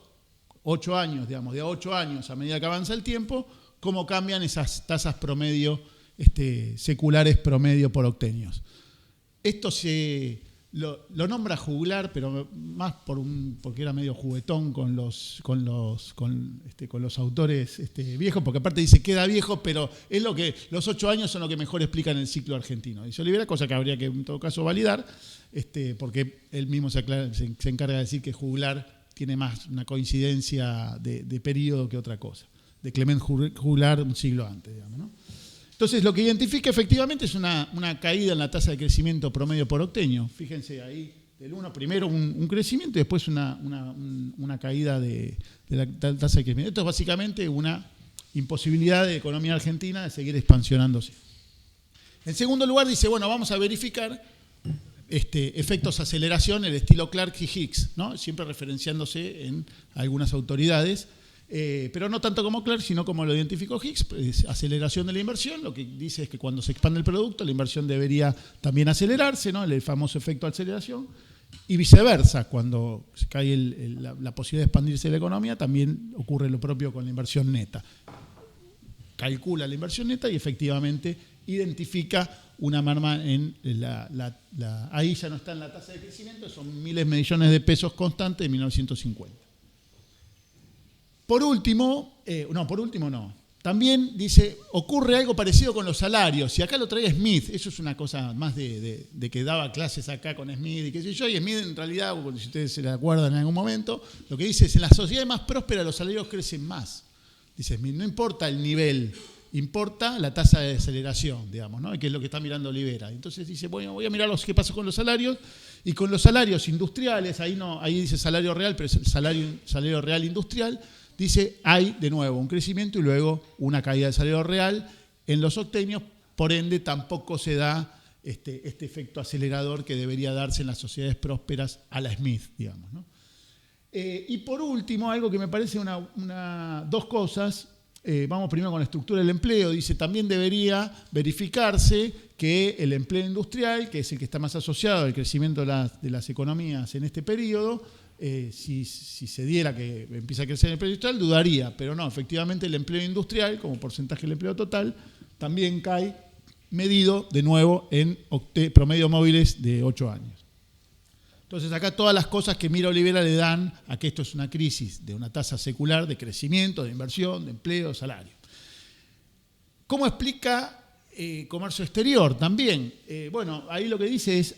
8 años, digamos, de a 8 años a medida que avanza el tiempo, cómo cambian esas tasas promedio, seculares promedio por octenios. Esto lo nombra Juglar, pero más porque era medio juguetón con los autores viejos, porque aparte dice queda viejo, pero es lo que los 8 años son lo que mejor explican el ciclo argentino. Dice Olivera, cosa que habría que en todo caso validar, porque él mismo se encarga de decir que Juglar tiene más una coincidencia de periodo que otra cosa. De Clement Juglar un siglo antes, digamos, ¿no? Entonces, lo que identifica efectivamente es una caída en la tasa de crecimiento promedio por octenio. Fíjense ahí, del 1 primero un crecimiento y después una caída de la tasa de crecimiento. Esto es básicamente una imposibilidad de la economía argentina de seguir expansionándose. En segundo lugar, dice, bueno, vamos a verificar efectos de aceleración, el estilo Clark y Hicks, ¿no? Siempre referenciándose en algunas autoridades. Pero no tanto como Clark, sino como lo identificó Hicks, pues, aceleración de la inversión. Lo que dice es que cuando se expande el producto, la inversión debería también acelerarse, ¿no? El famoso efecto de aceleración. Y viceversa, cuando se cae la posibilidad de expandirse la economía, también ocurre lo propio con la inversión neta. Calcula la inversión neta y efectivamente identifica una merma en ahí ya no está en la tasa de crecimiento, son miles de millones de pesos constantes de 1950. Por último, también dice, ocurre algo parecido con los salarios, y acá lo trae Smith, eso es una cosa más de que daba clases acá con Smith y qué sé yo, y Smith en realidad, si ustedes se acuerdan en algún momento, lo que dice es, en las sociedades más prósperas los salarios crecen más, dice Smith, no importa el nivel, importa la tasa de aceleración, digamos, ¿no? Que es lo que está mirando Olivera. Entonces dice, bueno, voy a mirar qué pasa con los salarios, y con los salarios industriales, ahí dice salario real, pero es salario real industrial. Dice, hay de nuevo un crecimiento y luego una caída del salario real en los octenios, por ende tampoco se da este efecto acelerador que debería darse en las sociedades prósperas a la Smith, digamos, ¿no? Y por último, algo que me parece dos cosas. Vamos primero con la estructura del empleo. Dice, también debería verificarse que el empleo industrial, que es el que está más asociado al crecimiento de las economías en este periodo, si se diera que empieza a crecer el empleo industrial, dudaría. Pero no, efectivamente el empleo industrial, como porcentaje del empleo total, también cae medido de nuevo en promedio móviles de 8 años. Entonces acá todas las cosas que Mira Olivera le dan a que esto es una crisis de una tasa secular de crecimiento, de inversión, de empleo, de salario. ¿Cómo explica comercio exterior? También, bueno, ahí lo que dice es,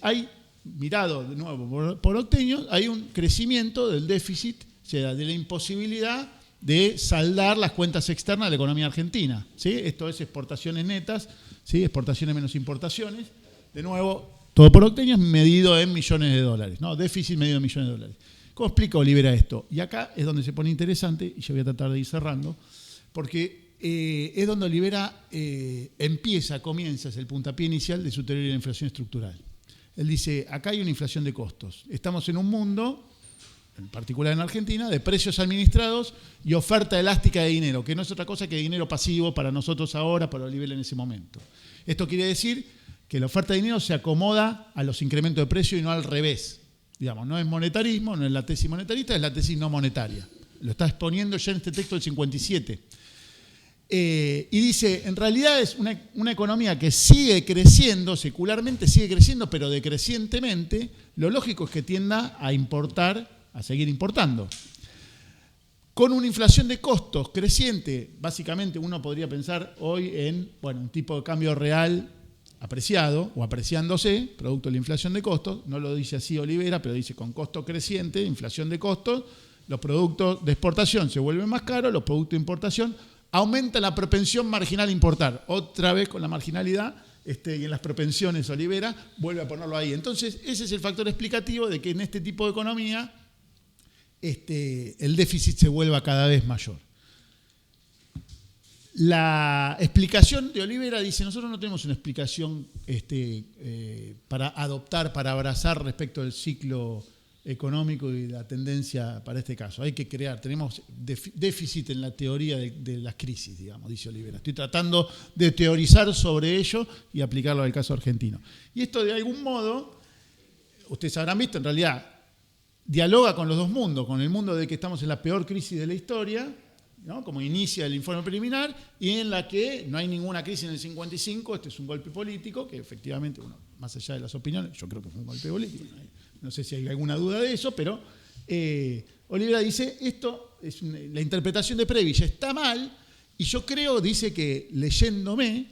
mirado de nuevo por Octeño, hay un crecimiento del déficit, o sea, de la imposibilidad de saldar las cuentas externas de la economía argentina, ¿sí? Esto es exportaciones netas, ¿sí? Exportaciones menos importaciones. De nuevo, todo por Octeño es medido en millones de dólares, ¿no? Déficit medido en millones de dólares. ¿Cómo explica Olivera esto? Y acá es donde se pone interesante, y yo voy a tratar de ir cerrando, porque es donde Olivera comienza, es el puntapié inicial de su teoría de la inflación estructural. Él dice, acá hay una inflación de costos. Estamos en un mundo, en particular en Argentina, de precios administrados y oferta elástica de dinero, que no es otra cosa que dinero pasivo para nosotros ahora, para Olivera en ese momento. Esto quiere decir que la oferta de dinero se acomoda a los incrementos de precio y no al revés. Digamos, no es monetarismo, no es la tesis monetarista, es la tesis no monetaria. Lo está exponiendo ya en este texto del 57. Y dice, en realidad es una economía que sigue creciendo, secularmente sigue creciendo, pero decrecientemente. Lo lógico es que tienda a importar, a seguir importando. Con una inflación de costos creciente, básicamente uno podría pensar hoy en un tipo de cambio real apreciado o apreciándose, producto de la inflación de costos. No lo dice así Olivera, pero dice con costo creciente, inflación de costos, los productos de exportación se vuelven más caros, los productos de importación aumenta la propensión marginal a importar. Otra vez con la marginalidad y en las propensiones Olivera vuelve a ponerlo ahí. Entonces ese es el factor explicativo de que en este tipo de economía el déficit se vuelva cada vez mayor. La explicación de Olivera dice, nosotros no tenemos una explicación para adoptar, para abrazar respecto del ciclo económico y la tendencia para este caso. Hay que crear, tenemos déficit en la teoría de las crisis, digamos, dice Olivera. Estoy tratando de teorizar sobre ello y aplicarlo al caso argentino. Y esto de algún modo, ustedes habrán visto, en realidad, dialoga con los dos mundos, con el mundo de que estamos en la peor crisis de la historia, ¿no? Como inicia el informe preliminar, y en la que no hay ninguna crisis en el 55, este es un golpe político, que efectivamente, más allá de las opiniones, yo creo que fue un golpe político, no sé si hay alguna duda de eso, pero Olivera dice, esto es la interpretación de Previ ya está mal, y yo creo, dice que leyéndome,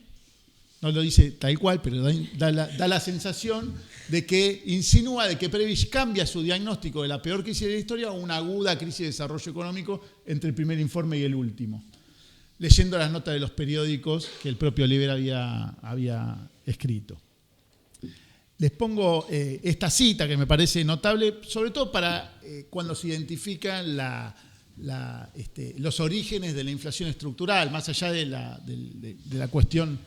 no lo dice tal cual, pero da la sensación de que insinúa de que Previ cambia su diagnóstico de la peor crisis de la historia a una aguda crisis de desarrollo económico entre el primer informe y el último, leyendo las notas de los periódicos que el propio Olivera había escrito. Les pongo esta cita que me parece notable, sobre todo para cuando se identifican los orígenes de la inflación estructural, más allá de la cuestión.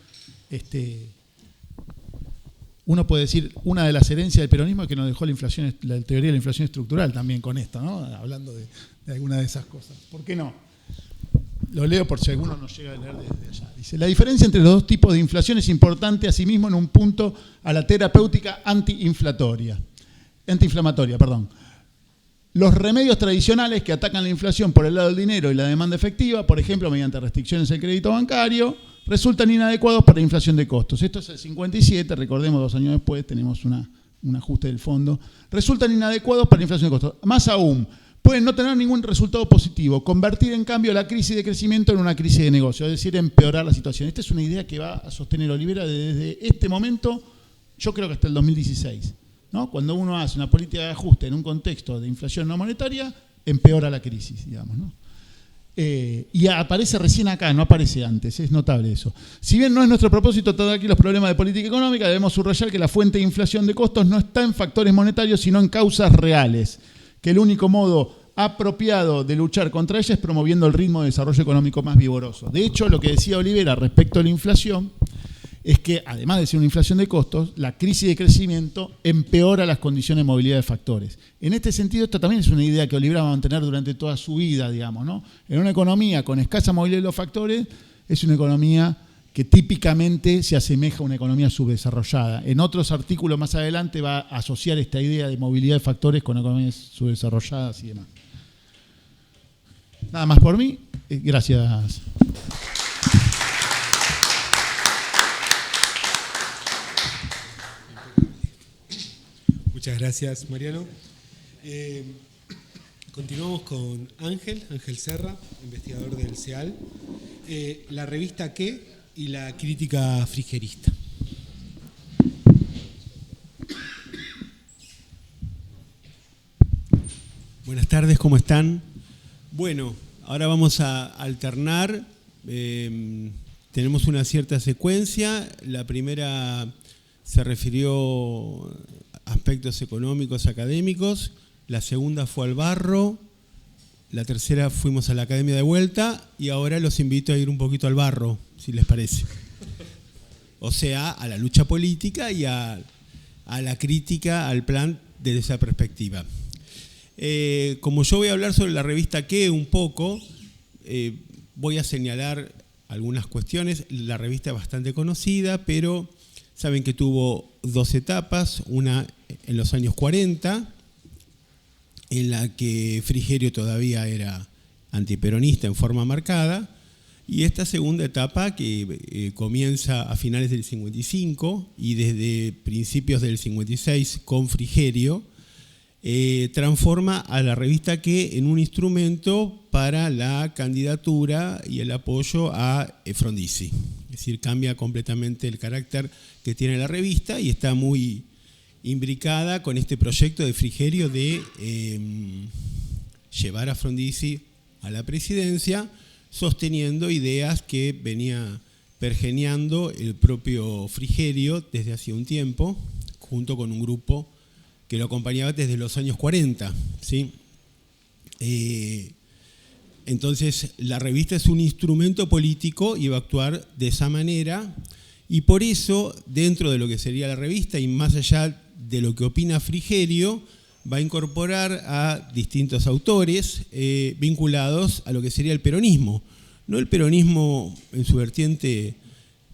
Uno puede decir, una de las herencias del peronismo es que nos dejó la teoría de la inflación estructural también con esto, ¿no? Hablando de alguna de esas cosas. ¿Por qué no? Lo leo por si alguno nos llega a leer desde allá. Dice, la diferencia entre los dos tipos de inflación es importante asimismo en un punto a la terapéutica antiinflamatoria. Los remedios tradicionales que atacan la inflación por el lado del dinero y la demanda efectiva, por ejemplo, mediante restricciones al crédito bancario, resultan inadecuados para la inflación de costos. Esto es el 57, recordemos 2 años después, tenemos un ajuste del fondo. Resultan inadecuados para la inflación de costos. Más aún, pueden no tener ningún resultado positivo, convertir en cambio la crisis de crecimiento en una crisis de negocio, es decir, empeorar la situación. Esta es una idea que va a sostener Olivera desde este momento, yo creo que hasta el 2016. ¿No? Cuando uno hace una política de ajuste en un contexto de inflación no monetaria, empeora la crisis, digamos, ¿no? Y aparece recién acá, no aparece antes, es notable eso. Si bien no es nuestro propósito tratar aquí los problemas de política económica, debemos subrayar que la fuente de inflación de costos no está en factores monetarios, sino en causas reales, que el único modo apropiado de luchar contra ella es promoviendo el ritmo de desarrollo económico más vigoroso. De hecho, lo que decía Olivera respecto a la inflación es que, además de ser una inflación de costos, la crisis de crecimiento empeora las condiciones de movilidad de factores. En este sentido, esta también es una idea que Olivera va a mantener durante toda su vida, digamos, ¿no? En una economía con escasa movilidad de los factores, es una economía que típicamente se asemeja a una economía subdesarrollada. En otros artículos más adelante va a asociar esta idea de movilidad de factores con economías subdesarrolladas y demás. Nada más por mí. Gracias. Muchas gracias, Mariano. Continuamos con Ángel Serra, investigador del CEAL. La revista ¿Qué? Y la crítica frigerista. Buenas tardes, ¿cómo están? Bueno, ahora vamos a alternar. Tenemos una cierta secuencia. La primera se refirió a aspectos económicos, académicos. La segunda fue al barro. La tercera fuimos a la academia de vuelta. Y ahora los invito a ir un poquito al barro, si les parece. O sea, a la lucha política y a la crítica al plan desde esa perspectiva. Como yo voy a hablar sobre la revista ¿Qué? Un poco, voy a señalar algunas cuestiones. La revista es bastante conocida, pero saben que tuvo dos etapas. Una en los años 40, en la que Frigerio todavía era antiperonista en forma marcada, y esta segunda etapa que comienza a finales del 55 y desde principios del 56 con Frigerio, transforma a la revista ¿Qué? En un instrumento para la candidatura y el apoyo a Frondizi. Es decir, cambia completamente el carácter que tiene la revista y está muy imbricada con este proyecto de Frigerio de llevar a Frondizi a la presidencia, sosteniendo ideas que venía pergeñando el propio Frigerio desde hacía un tiempo, junto con un grupo que lo acompañaba desde los años 40, ¿sí? Entonces, la revista es un instrumento político y va a actuar de esa manera, y por eso, dentro de lo que sería la revista y más allá de lo que opina Frigerio, va a incorporar a distintos autores vinculados a lo que sería el peronismo. No el peronismo en su vertiente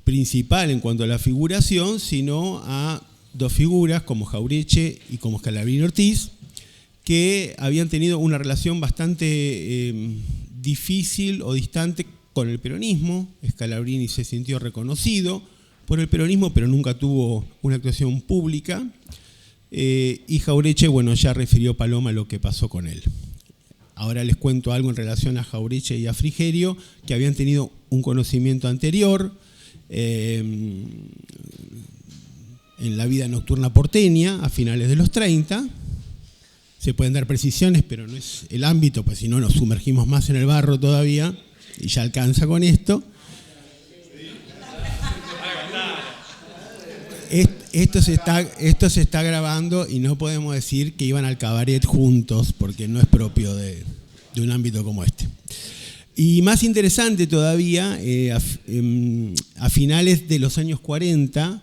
principal en cuanto a la figuración, sino a dos figuras como Jauretche y como Scalabrini Ortiz, que habían tenido una relación bastante difícil o distante con el peronismo. Scalabrini se sintió reconocido por el peronismo, pero nunca tuvo una actuación pública. Y Jauretche, bueno, ya refirió Paloma lo que pasó con él. Ahora les cuento algo en relación a Jauretche y a Frigerio, que habían tenido un conocimiento anterior en la vida nocturna porteña a finales de los 30. Se pueden dar precisiones, pero no es el ámbito, pues si no nos sumergimos más en el barro todavía, y ya alcanza con esto. Esto se está grabando y no podemos decir que iban al cabaret juntos, porque no es propio de un ámbito como este. Y más interesante todavía, a finales de los años 40,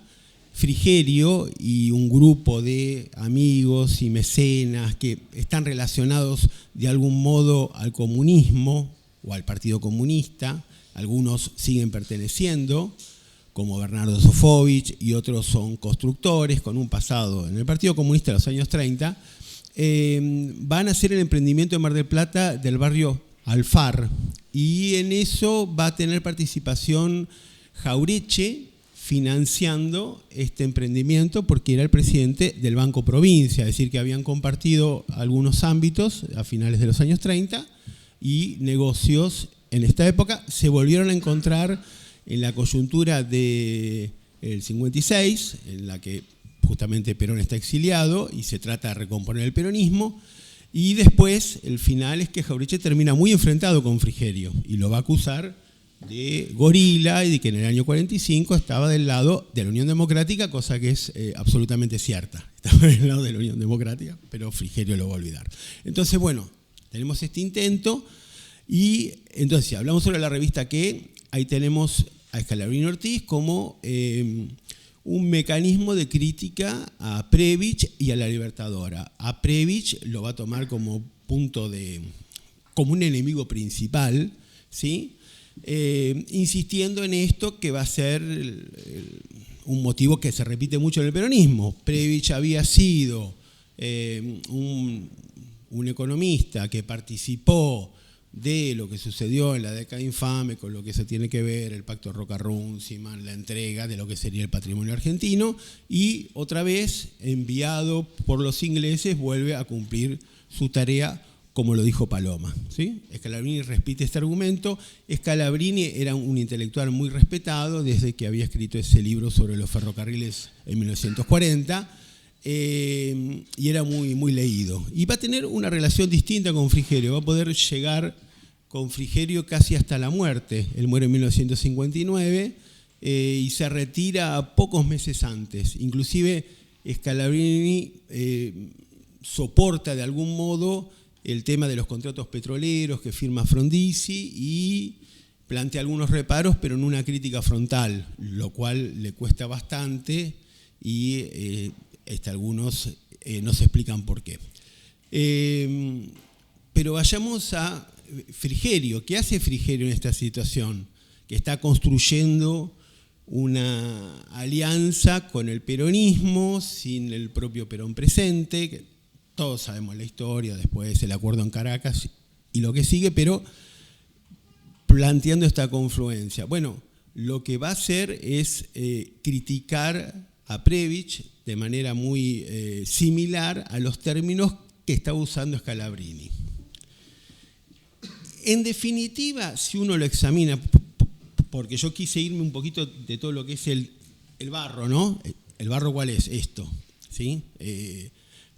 Frigerio y un grupo de amigos y mecenas que están relacionados de algún modo al comunismo o al Partido Comunista, algunos siguen perteneciendo, como Bernardo Sofovich, y otros son constructores con un pasado en el Partido Comunista de los años 30, van a hacer el emprendimiento en Mar del Plata del barrio Alfar, y en eso va a tener participación Jauretche, financiando este emprendimiento porque era el presidente del Banco Provincia, es decir, que habían compartido algunos ámbitos a finales de los años 30 y negocios en esta época. Se volvieron a encontrar en la coyuntura del 56, en la que justamente Perón está exiliado y se trata de recomponer el peronismo, y después el final es que Jauretche termina muy enfrentado con Frigerio y lo va a acusar de gorila y de que en el año 45 estaba del lado de la Unión Democrática, cosa que es absolutamente cierta. Estaba del lado de la Unión Democrática, pero Frigerio lo va a olvidar. Entonces, bueno, tenemos este intento, y entonces si hablamos sobre la revista ¿Qué? Ahí a Scalabrini Ortiz como un mecanismo de crítica a Prebisch y a la Libertadora. A Prebisch lo va a tomar como como un enemigo principal, ¿sí? Insistiendo en esto que va a ser un motivo que se repite mucho en el peronismo. Prebisch había sido un economista que participó de lo que sucedió en la década infame, con lo que se tiene que ver el pacto Roca-Runciman, la entrega de lo que sería el patrimonio argentino, y otra vez, enviado por los ingleses, vuelve a cumplir su tarea, como lo dijo Paloma, ¿sí? Scalabrini repite este argumento. Scalabrini era un intelectual muy respetado desde que había escrito ese libro sobre los ferrocarriles en 1940, y era muy, muy leído. Y va a tener una relación distinta con Frigerio, va a poder llegar con Frigerio casi hasta la muerte. Él muere en 1959 y se retira pocos meses antes. Inclusive Scalabrini soporta de algún modo el tema de los contratos petroleros que firma Frondizi y plantea algunos reparos, pero en una crítica frontal, lo cual le cuesta bastante y algunos no se explican por qué. Pero vayamos a Frigerio. ¿Qué hace Frigerio en esta situación? Que está construyendo una alianza con el peronismo sin el propio Perón presente, que todos sabemos la historia, después el acuerdo en Caracas y lo que sigue, pero planteando esta confluencia. Bueno, lo que va a hacer es criticar a Prebisch de manera muy similar a los términos que está usando Scalabrini. En definitiva, si uno lo examina, porque yo quise irme un poquito de todo lo que es el barro, ¿no? ¿El barro cuál es? Esto, ¿sí?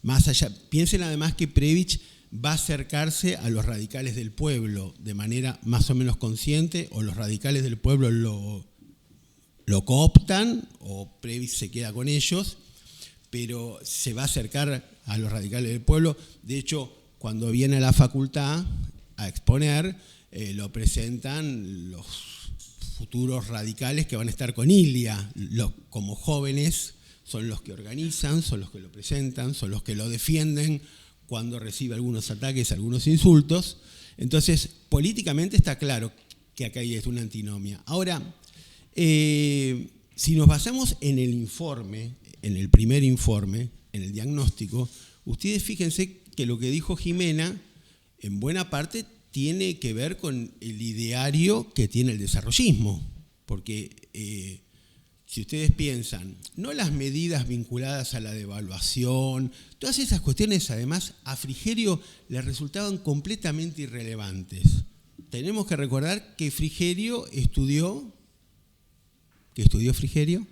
Más allá, piensen además que Prebisch va a acercarse a los radicales del pueblo de manera más o menos consciente, o los radicales del pueblo lo cooptan, o Prebisch se queda con ellos, pero se va a acercar a los radicales del pueblo. De hecho, cuando viene a la facultad a exponer, lo presentan los futuros radicales que van a estar con Ilia, como jóvenes. Son los que organizan, son los que lo presentan, son los que lo defienden cuando recibe algunos ataques, algunos insultos. Entonces, políticamente está claro que acá hay una antinomia. Ahora, si nos basamos en el informe, en el primer informe, en el diagnóstico, ustedes fíjense que lo que dijo Jimena, en buena parte, tiene que ver con el ideario que tiene el desarrollismo. Porque si ustedes piensan, no las medidas vinculadas a la devaluación, todas esas cuestiones además a Frigerio le resultaban completamente irrelevantes. Tenemos que recordar que Frigerio estudió, ¿qué estudió Frigerio?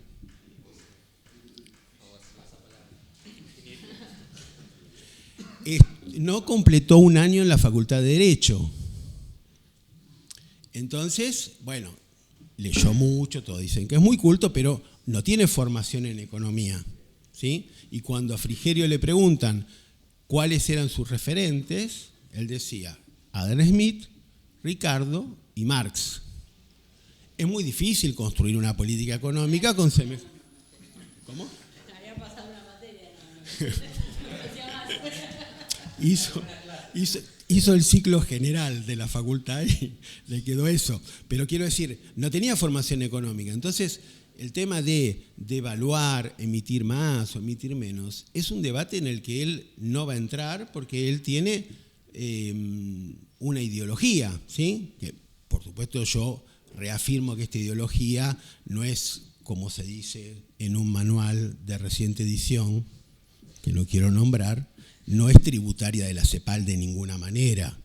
No completó un año en la Facultad de Derecho. Entonces, bueno, leyó mucho, todos dicen que es muy culto, pero no tiene formación en economía, ¿sí? Y cuando a Frigerio le preguntan cuáles eran sus referentes, él decía Adam Smith, Ricardo y Marx. Es muy difícil construir una política económica con semejante... ¿Cómo? Había pasado una materia. Hizo el ciclo general de la facultad y le quedó eso. Pero quiero decir, no tenía formación económica. Entonces, el tema de devaluar, emitir más o emitir menos, es un debate en el que él no va a entrar porque él tiene una ideología, ¿sí? Que, por supuesto, yo reafirmo que esta ideología no es, como se dice en un manual de reciente edición, que no quiero nombrar, no es tributaria de la CEPAL de ninguna manera.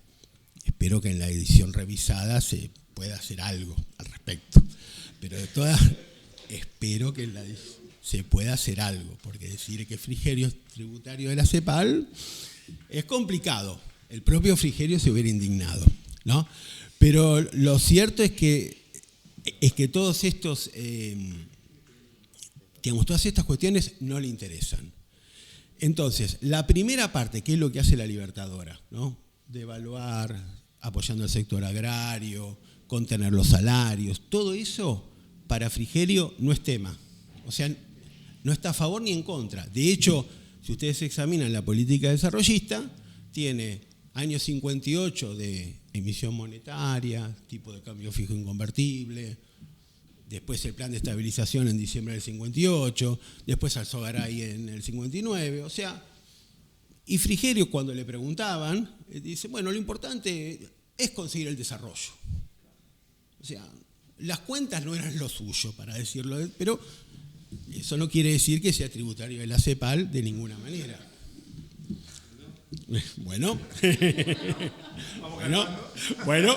Espero que en la edición revisada se pueda hacer algo al respecto. Pero de todas, espero que se pueda hacer algo, porque decir que Frigerio es tributario de la CEPAL es complicado. El propio Frigerio se hubiera indignado, ¿no? Pero lo cierto es que todos estos, todas estas cuestiones no le interesan. Entonces, la primera parte, que es lo que hace la Libertadora, ¿no? Devaluar, apoyando al sector agrario, contener los salarios, todo eso para Frigerio no es tema. O sea, no está a favor ni en contra. De hecho, si ustedes examinan la política desarrollista, tiene año 58 de emisión monetaria, tipo de cambio fijo inconvertible, después el plan de estabilización en diciembre del 58, después Alzogaray en el 59, o sea, y Frigerio cuando le preguntaban, dice, bueno, lo importante es conseguir el desarrollo. O sea, las cuentas no eran lo suyo, para decirlo, pero eso no quiere decir que sea tributario de la CEPAL de ninguna manera. Bueno, bueno.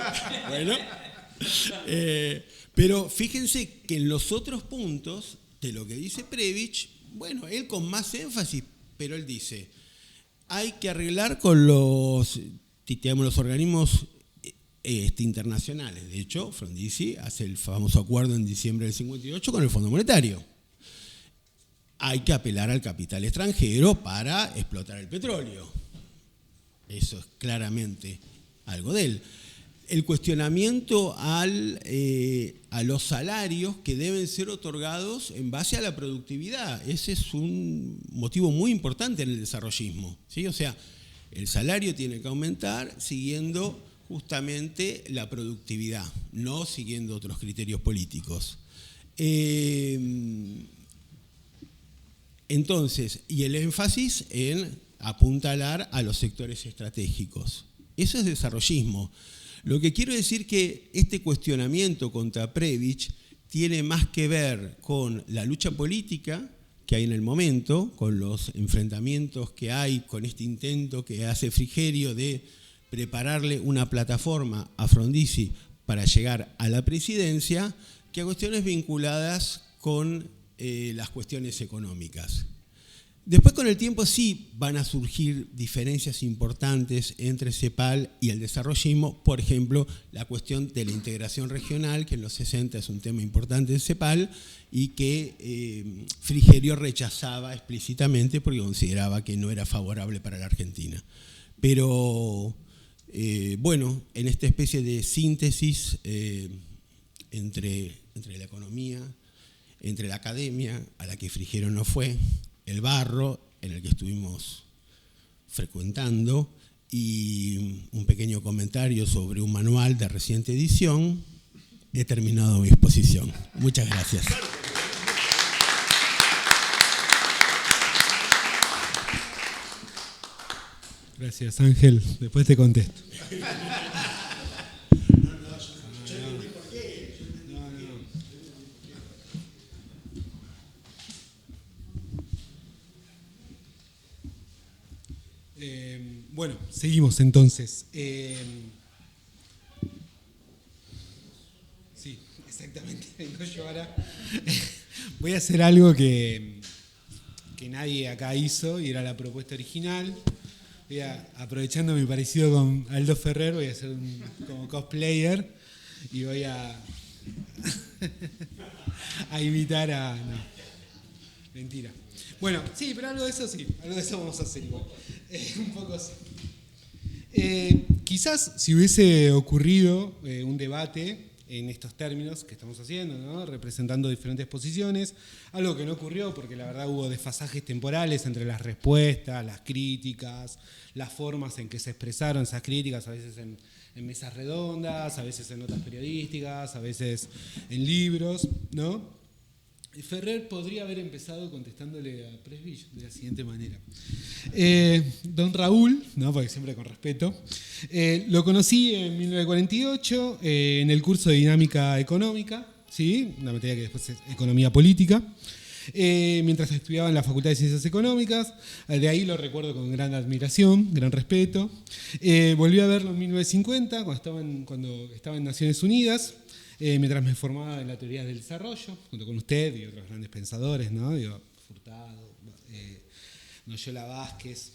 Pero fíjense que en los otros puntos de lo que dice Prebisch, bueno, él con más énfasis, pero él dice, hay que arreglar con los organismos internacionales. De hecho, Frondizi hace el famoso acuerdo en diciembre del 58 con el Fondo Monetario. Hay que apelar al capital extranjero para explotar el petróleo. Eso es claramente algo de él. El cuestionamiento a los salarios que deben ser otorgados en base a la productividad. Ese es un motivo muy importante en el desarrollismo, ¿sí? O sea, el salario tiene que aumentar siguiendo justamente la productividad, no siguiendo otros criterios políticos. Entonces, y el énfasis en apuntalar a los sectores estratégicos. Eso es desarrollismo. Lo que quiero decir que este cuestionamiento contra Prebisch tiene más que ver con la lucha política que hay en el momento, con los enfrentamientos que hay, con este intento que hace Frigerio de prepararle una plataforma a Frondizi para llegar a la presidencia, que a cuestiones vinculadas con las cuestiones económicas. Después, con el tiempo, sí van a surgir diferencias importantes entre CEPAL y el desarrollismo. Por ejemplo, la cuestión de la integración regional, que en los 60 es un tema importante en CEPAL y que Frigerio rechazaba explícitamente porque consideraba que no era favorable para la Argentina. Pero, bueno, en esta especie de síntesis entre la economía, entre la academia, a la que Frigerio no fue, el barro, en el que estuvimos frecuentando, y un pequeño comentario sobre un manual de reciente edición, he terminado mi exposición. Muchas gracias. Gracias, Ángel. Después te contesto. Bueno, seguimos entonces. Sí, exactamente. Vengo yo ahora. Voy a hacer algo que nadie acá hizo y era la propuesta original. Aprovechando mi parecido con Aldo Ferrer, voy a hacer como cosplayer y voy a imitar a... No, mentira. Bueno, sí, pero algo de eso sí, algo de eso vamos a hacer igual. Un poco así. Quizás si hubiese ocurrido un debate en estos términos que estamos haciendo, ¿no? Representando diferentes posiciones, algo que no ocurrió porque la verdad hubo desfasajes temporales entre las respuestas, las críticas, las formas en que se expresaron esas críticas, a veces en mesas redondas, a veces en notas periodísticas, a veces en libros, ¿no? Ferrer podría haber empezado contestándole a Prebisch de la siguiente manera. Don Raúl, ¿no? Porque siempre con respeto, lo conocí en 1948 en el curso de Dinámica Económica, ¿sí? Una materia que después es Economía Política, mientras estudiaba en la Facultad de Ciencias Económicas. De ahí lo recuerdo con gran admiración, gran respeto. Volví a verlo en 1950, cuando estaba en Naciones Unidas, mientras me formaba en la teoría del desarrollo, junto con usted y otros grandes pensadores, ¿no? Furtado, Noyola Vázquez.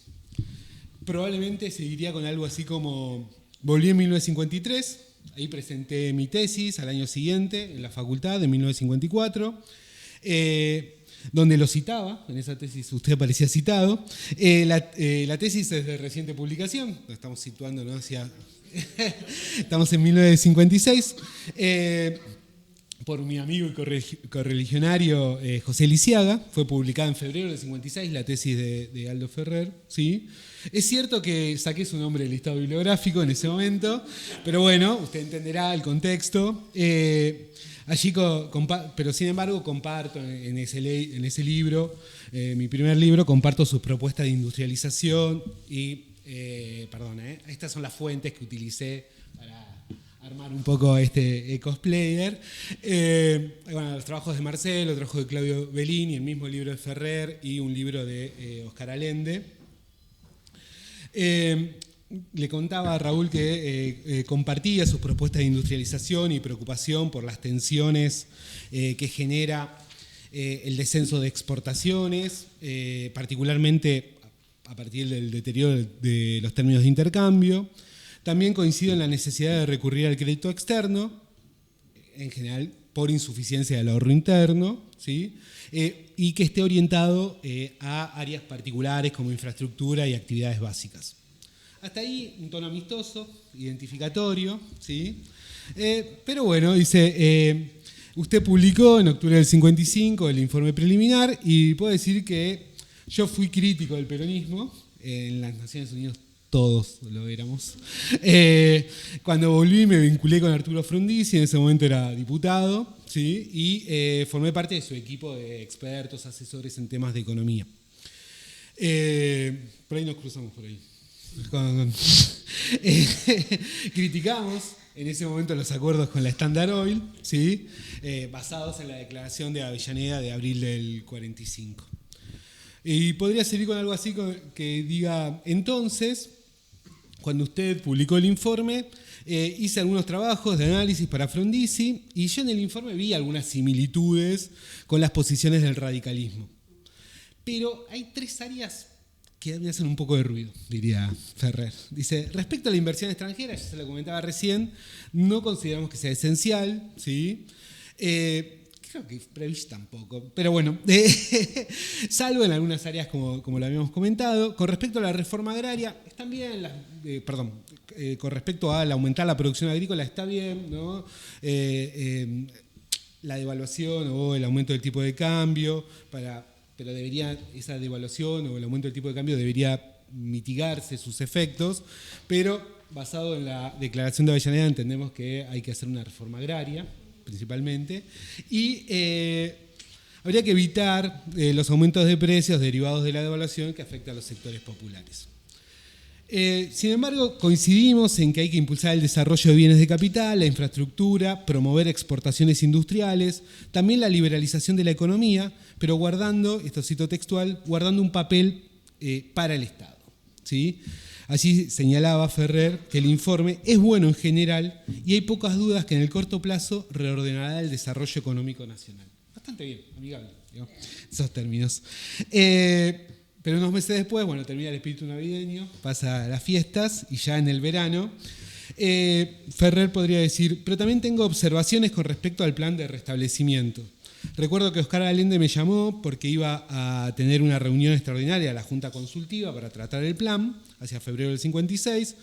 Probablemente seguiría con algo así como, volví en 1953, ahí presenté mi tesis al año siguiente en la facultad, en 1954, donde lo citaba, en esa tesis usted aparecía citado. La tesis es de reciente publicación, lo estamos situando, ¿no? Estamos en 1956. por mi amigo y correligionario José Lisiaga. Fue publicada en febrero del 56, la tesis de Aldo Ferrer. ¿Sí? Es cierto que saqué su nombre del listado bibliográfico en ese momento, pero bueno, usted entenderá el contexto. Allí, pero sin embargo, comparto en ese libro, mi primer libro, comparto sus propuestas de industrialización y, estas son las fuentes que utilicé para armar un poco este cosplayer. Los trabajos de Marcelo, el trabajo de Claudio Bellini, el mismo libro de Ferrer y un libro de Oscar Allende. Le contaba a Raúl que compartía sus propuestas de industrialización y preocupación por las tensiones que genera el descenso de exportaciones, particularmente a partir del deterioro de los términos de intercambio. También coincido en la necesidad de recurrir al crédito externo, en general por insuficiencia del ahorro interno, ¿sí? Y que esté orientado a áreas particulares como infraestructura y actividades básicas. Hasta ahí un tono amistoso, identificatorio, ¿sí? Pero bueno, dice, usted publicó en octubre del 55 el informe preliminar y puedo decir que yo fui crítico del peronismo. En las Naciones Unidas todos lo éramos. Cuando volví me vinculé con Arturo Frondizi, en ese momento era diputado, ¿sí? Y formé parte de su equipo de expertos, asesores en temas de economía. Por ahí nos cruzamos por ahí. Criticamos en ese momento los acuerdos con la Standard Oil, ¿sí? Basados en la declaración de Avellaneda de abril del 45. Y podría seguir con algo así que diga, entonces, cuando usted publicó el informe, hice algunos trabajos de análisis para Frondizi y yo en el informe vi algunas similitudes con las posiciones del radicalismo. Pero hay 3 áreas que me hacen un poco de ruido, diría Ferrer. Dice, respecto a la inversión extranjera, ya se lo comentaba recién, no consideramos que sea esencial, ¿sí? Creo que Prebisch tampoco, pero bueno, salvo en algunas áreas como lo habíamos comentado. Con respecto a la reforma agraria, están bien, con respecto a aumentar la producción agrícola, está bien, ¿no? La devaluación o el aumento del tipo de cambio, pero esa devaluación o el aumento del tipo de cambio debería mitigarse sus efectos, pero basado en la declaración de Avellaneda entendemos que hay que hacer una reforma agraria, principalmente, y habría que evitar los aumentos de precios derivados de la devaluación que afecta a los sectores populares. Sin embargo, coincidimos en que hay que impulsar el desarrollo de bienes de capital, la infraestructura, promover exportaciones industriales, también la liberalización de la economía, pero guardando, esto cito textual, guardando un papel para el Estado, ¿sí? Allí señalaba Ferrer que el informe es bueno en general y hay pocas dudas que en el corto plazo reordenará el desarrollo económico nacional. Bastante bien, amigable, digamos, esos términos. Pero unos meses después, termina el espíritu navideño, pasa las fiestas y ya en el verano, Ferrer podría decir, pero también tengo observaciones con respecto al plan de restablecimiento. Recuerdo que Oscar Allende me llamó porque iba a tener una reunión extraordinaria de la Junta Consultiva para tratar el plan, hacia febrero del 56.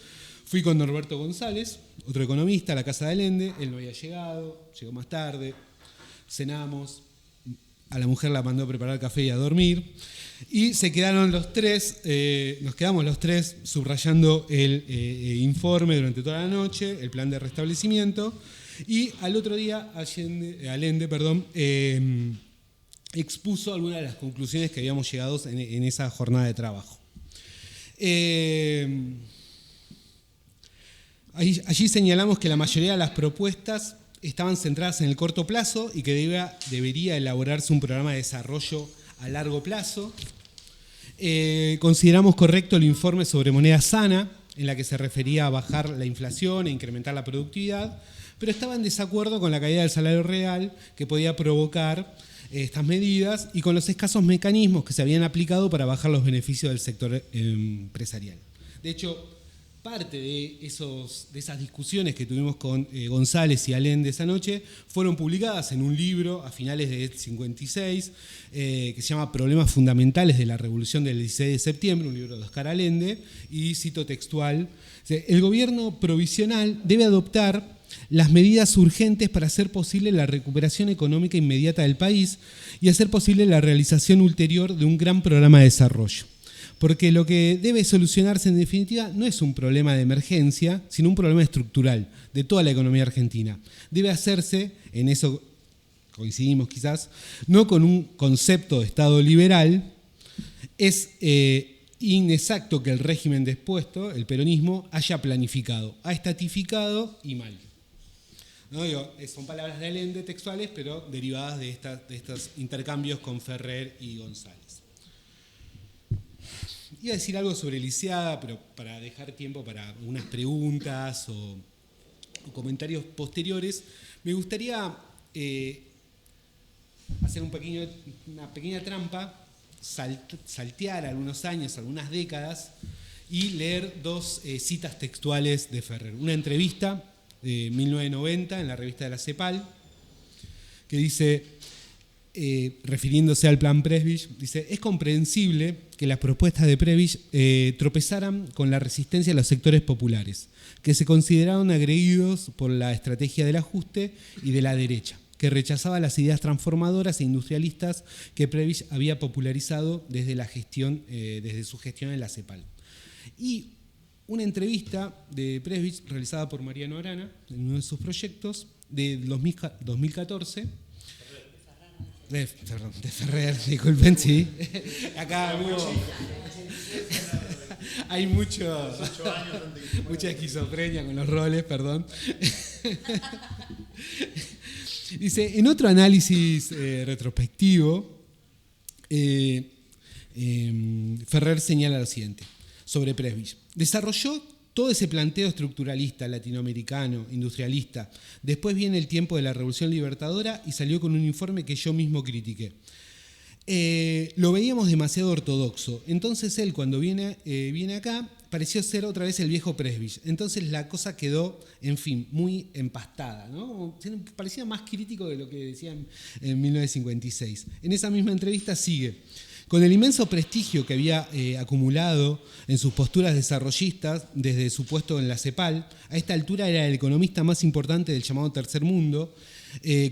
Fui con Norberto González, otro economista, a la casa de Allende. Él no había llegado, llegó más tarde. Cenamos, a la mujer la mandó a preparar café y a dormir. Y se quedaron los 3, nos quedamos los 3 subrayando el informe durante toda la noche, el plan de restablecimiento. Y al otro día Allende expuso algunas de las conclusiones que habíamos llegado en esa jornada de trabajo. Allí señalamos que la mayoría de las propuestas estaban centradas en el corto plazo y que debería elaborarse un programa de desarrollo a largo plazo. Consideramos correcto el informe sobre moneda sana, en la que se refería a bajar la inflación e incrementar la productividad, pero estaba en desacuerdo con la caída del salario real que podía provocar estas medidas y con los escasos mecanismos que se habían aplicado para bajar los beneficios del sector empresarial. De hecho, parte de esas discusiones que tuvimos con González y Allende esa noche fueron publicadas en un libro a finales del 56 que se llama Problemas Fundamentales de la Revolución del 16 de septiembre, un libro de Oscar Allende, y cito textual, el gobierno provisional debe adoptar las medidas urgentes para hacer posible la recuperación económica inmediata del país y hacer posible la realización ulterior de un gran programa de desarrollo. Porque lo que debe solucionarse en definitiva no es un problema de emergencia, sino un problema estructural de toda la economía argentina. Debe hacerse, en eso coincidimos quizás, no con un concepto de Estado liberal. Es inexacto que el régimen dispuesto, el peronismo, haya planificado, ha estatificado y mal. No, digo, son palabras de Allende textuales, pero derivadas de estos intercambios con Ferrer y González. Iba a decir algo sobre Lisiada, pero para dejar tiempo para unas preguntas o comentarios posteriores, me gustaría hacer una pequeña trampa, saltear algunos años, algunas décadas y leer dos citas textuales de Ferrer. Una entrevista de 1990 en la revista de la CEPAL, que dice, refiriéndose al plan Presbich, dice: es comprensible que las propuestas de Presbich tropezaran con la resistencia de los sectores populares, que se consideraron agredidos por la estrategia del ajuste y de la derecha, que rechazaba las ideas transformadoras e industrialistas que Presbich había popularizado desde su gestión en la CEPAL. Y una entrevista de Presbich realizada por Mariano Arana en uno de sus proyectos de 2014. De Ferrer, disculpen, sí. Acá hay mucha esquizofrenia con los roles, perdón. Dice, en otro análisis retrospectivo, Ferrer señala lo siguiente sobre Presbich. Desarrolló todo ese planteo estructuralista latinoamericano, industrialista. Después viene el tiempo de la Revolución Libertadora y salió con un informe que yo mismo critiqué. Lo veíamos demasiado ortodoxo. Entonces él, cuando viene acá, pareció ser otra vez el viejo Presbich. Entonces la cosa quedó, en fin, muy empastada, ¿no? Parecía más crítico de lo que decían en 1956. En esa misma entrevista sigue: con el inmenso prestigio que había acumulado en sus posturas desarrollistas desde su puesto en la CEPAL, a esta altura era el economista más importante del llamado Tercer Mundo,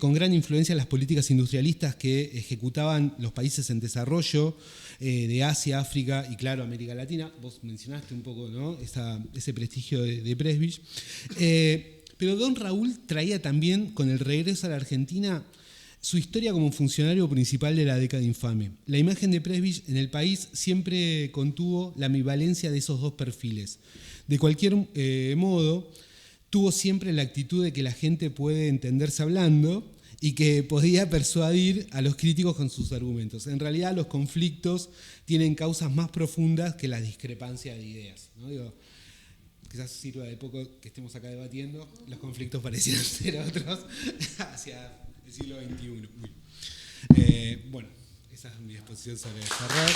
con gran influencia en las políticas industrialistas que ejecutaban los países en desarrollo de Asia, África y, claro, América Latina. Vos mencionaste un poco, ¿no?, ese prestigio de Presbich. Pero don Raúl traía también, con el regreso a la Argentina, su historia como funcionario principal de la década infame. La imagen de Presbich en el país siempre contuvo la ambivalencia de esos dos perfiles. De cualquier modo, tuvo siempre la actitud de que la gente puede entenderse hablando y que podía persuadir a los críticos con sus argumentos. En realidad, los conflictos tienen causas más profundas que la discrepancia de ideas, ¿no? Digo, quizás sirva de poco que estemos acá debatiendo, los conflictos parecieran ser otros hacia el siglo XXI. Bueno, esa es mi exposición sobre Ferrer.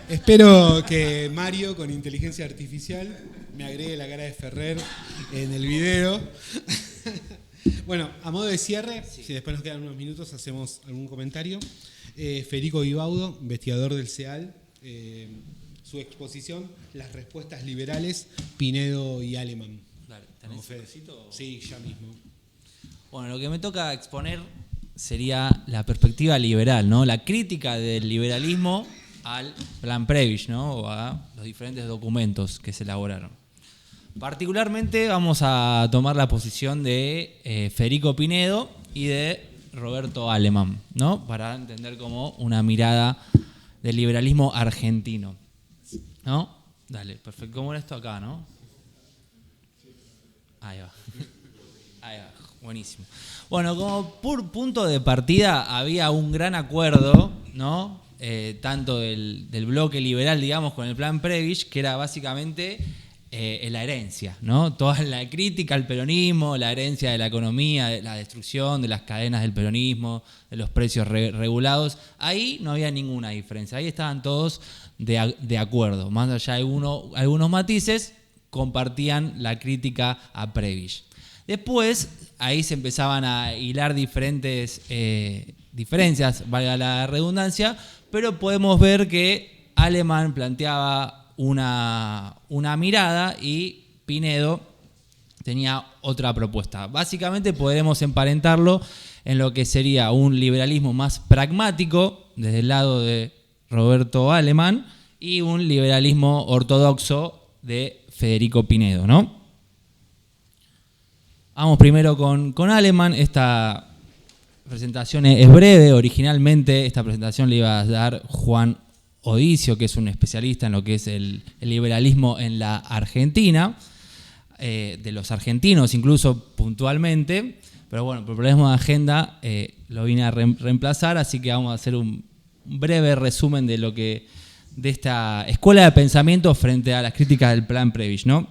Espero que Mario, con inteligencia artificial, me agregue la cara de Ferrer en el video. Bueno, a modo de cierre, si después nos quedan unos minutos, hacemos algún comentario. Federico Guibaudo, investigador del CEAL, su exposición, Las respuestas liberales, Pinedo y Aleman. Dale, ¿tenés un pedacito? Sí, ya mismo. Bueno, lo que me toca exponer sería la perspectiva liberal, ¿no? La crítica del liberalismo al plan Presbich, ¿no?, o a los diferentes documentos que se elaboraron. Particularmente vamos a tomar la posición de Federico Pinedo y de Roberto Aleman, ¿no?, para entender como una mirada del liberalismo argentino, ¿no? Dale, perfecto. ¿Cómo era esto acá, no? Ahí va. Ahí va, buenísimo. Bueno, como por punto de partida había un gran acuerdo, ¿no?, tanto del bloque liberal, digamos, con el plan Presbich, que era básicamente la herencia, ¿no? Toda la crítica al peronismo, la herencia de la economía, de la destrucción de las cadenas del peronismo, de los precios regulados. Ahí no había ninguna diferencia, ahí estaban todos de acuerdo. Más allá de algunos matices, compartían la crítica a Presbich. Después, ahí se empezaban a hilar diferentes diferencias, valga la redundancia, pero podemos ver que Aleman planteaba una mirada y Pinedo tenía otra propuesta. Básicamente podemos emparentarlo en lo que sería un liberalismo más pragmático desde el lado de Roberto Aleman y un liberalismo ortodoxo de Federico Pinedo, ¿no? Vamos primero con Aleman. Esta presentación es breve. Originalmente esta presentación le iba a dar Juan Odicio, que es un especialista en lo que es el liberalismo en la Argentina, de los argentinos incluso puntualmente, pero bueno, por problemas de agenda lo vine a reemplazar, así que vamos a hacer un breve resumen de esta escuela de pensamiento frente a las críticas del plan Prebisch, ¿no?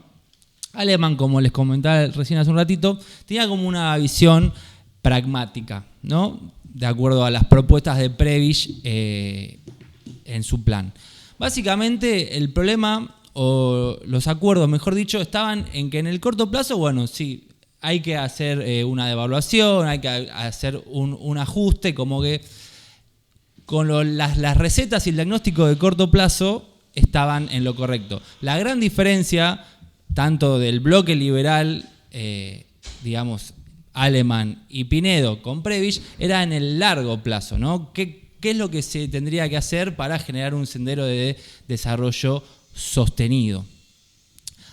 Aleman, como les comentaba recién hace un ratito, tenía como una visión pragmática, ¿no? De acuerdo a las propuestas de Prebisch en su plan. Básicamente el problema, o los acuerdos, mejor dicho, estaban en que en el corto plazo, bueno, sí, hay que hacer una devaluación, hay que hacer un ajuste, como que con las recetas y el diagnóstico de corto plazo estaban en lo correcto. La gran diferencia, tanto del bloque liberal, digamos, Aleman y Pinedo con Prebisch, era en el largo plazo, ¿no? ¿Qué es lo que se tendría que hacer para generar un sendero de desarrollo sostenido?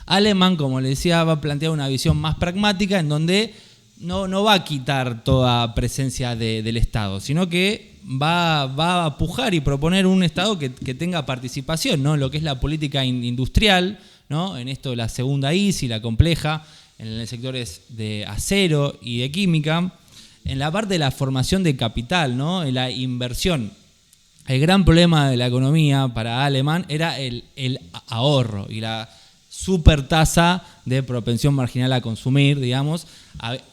Aleman, como les decía, va a plantear una visión más pragmática en donde no va a quitar toda presencia del Estado, sino que va a pujar y proponer un Estado que tenga participación, ¿no? En lo que es la política industrial, ¿no? En esto de la segunda ISI, la compleja, en los sectores de acero y de química, en la parte de la formación de capital, ¿no? En la inversión. El gran problema de la economía para Aleman era el ahorro y la supertasa de propensión marginal a consumir, digamos.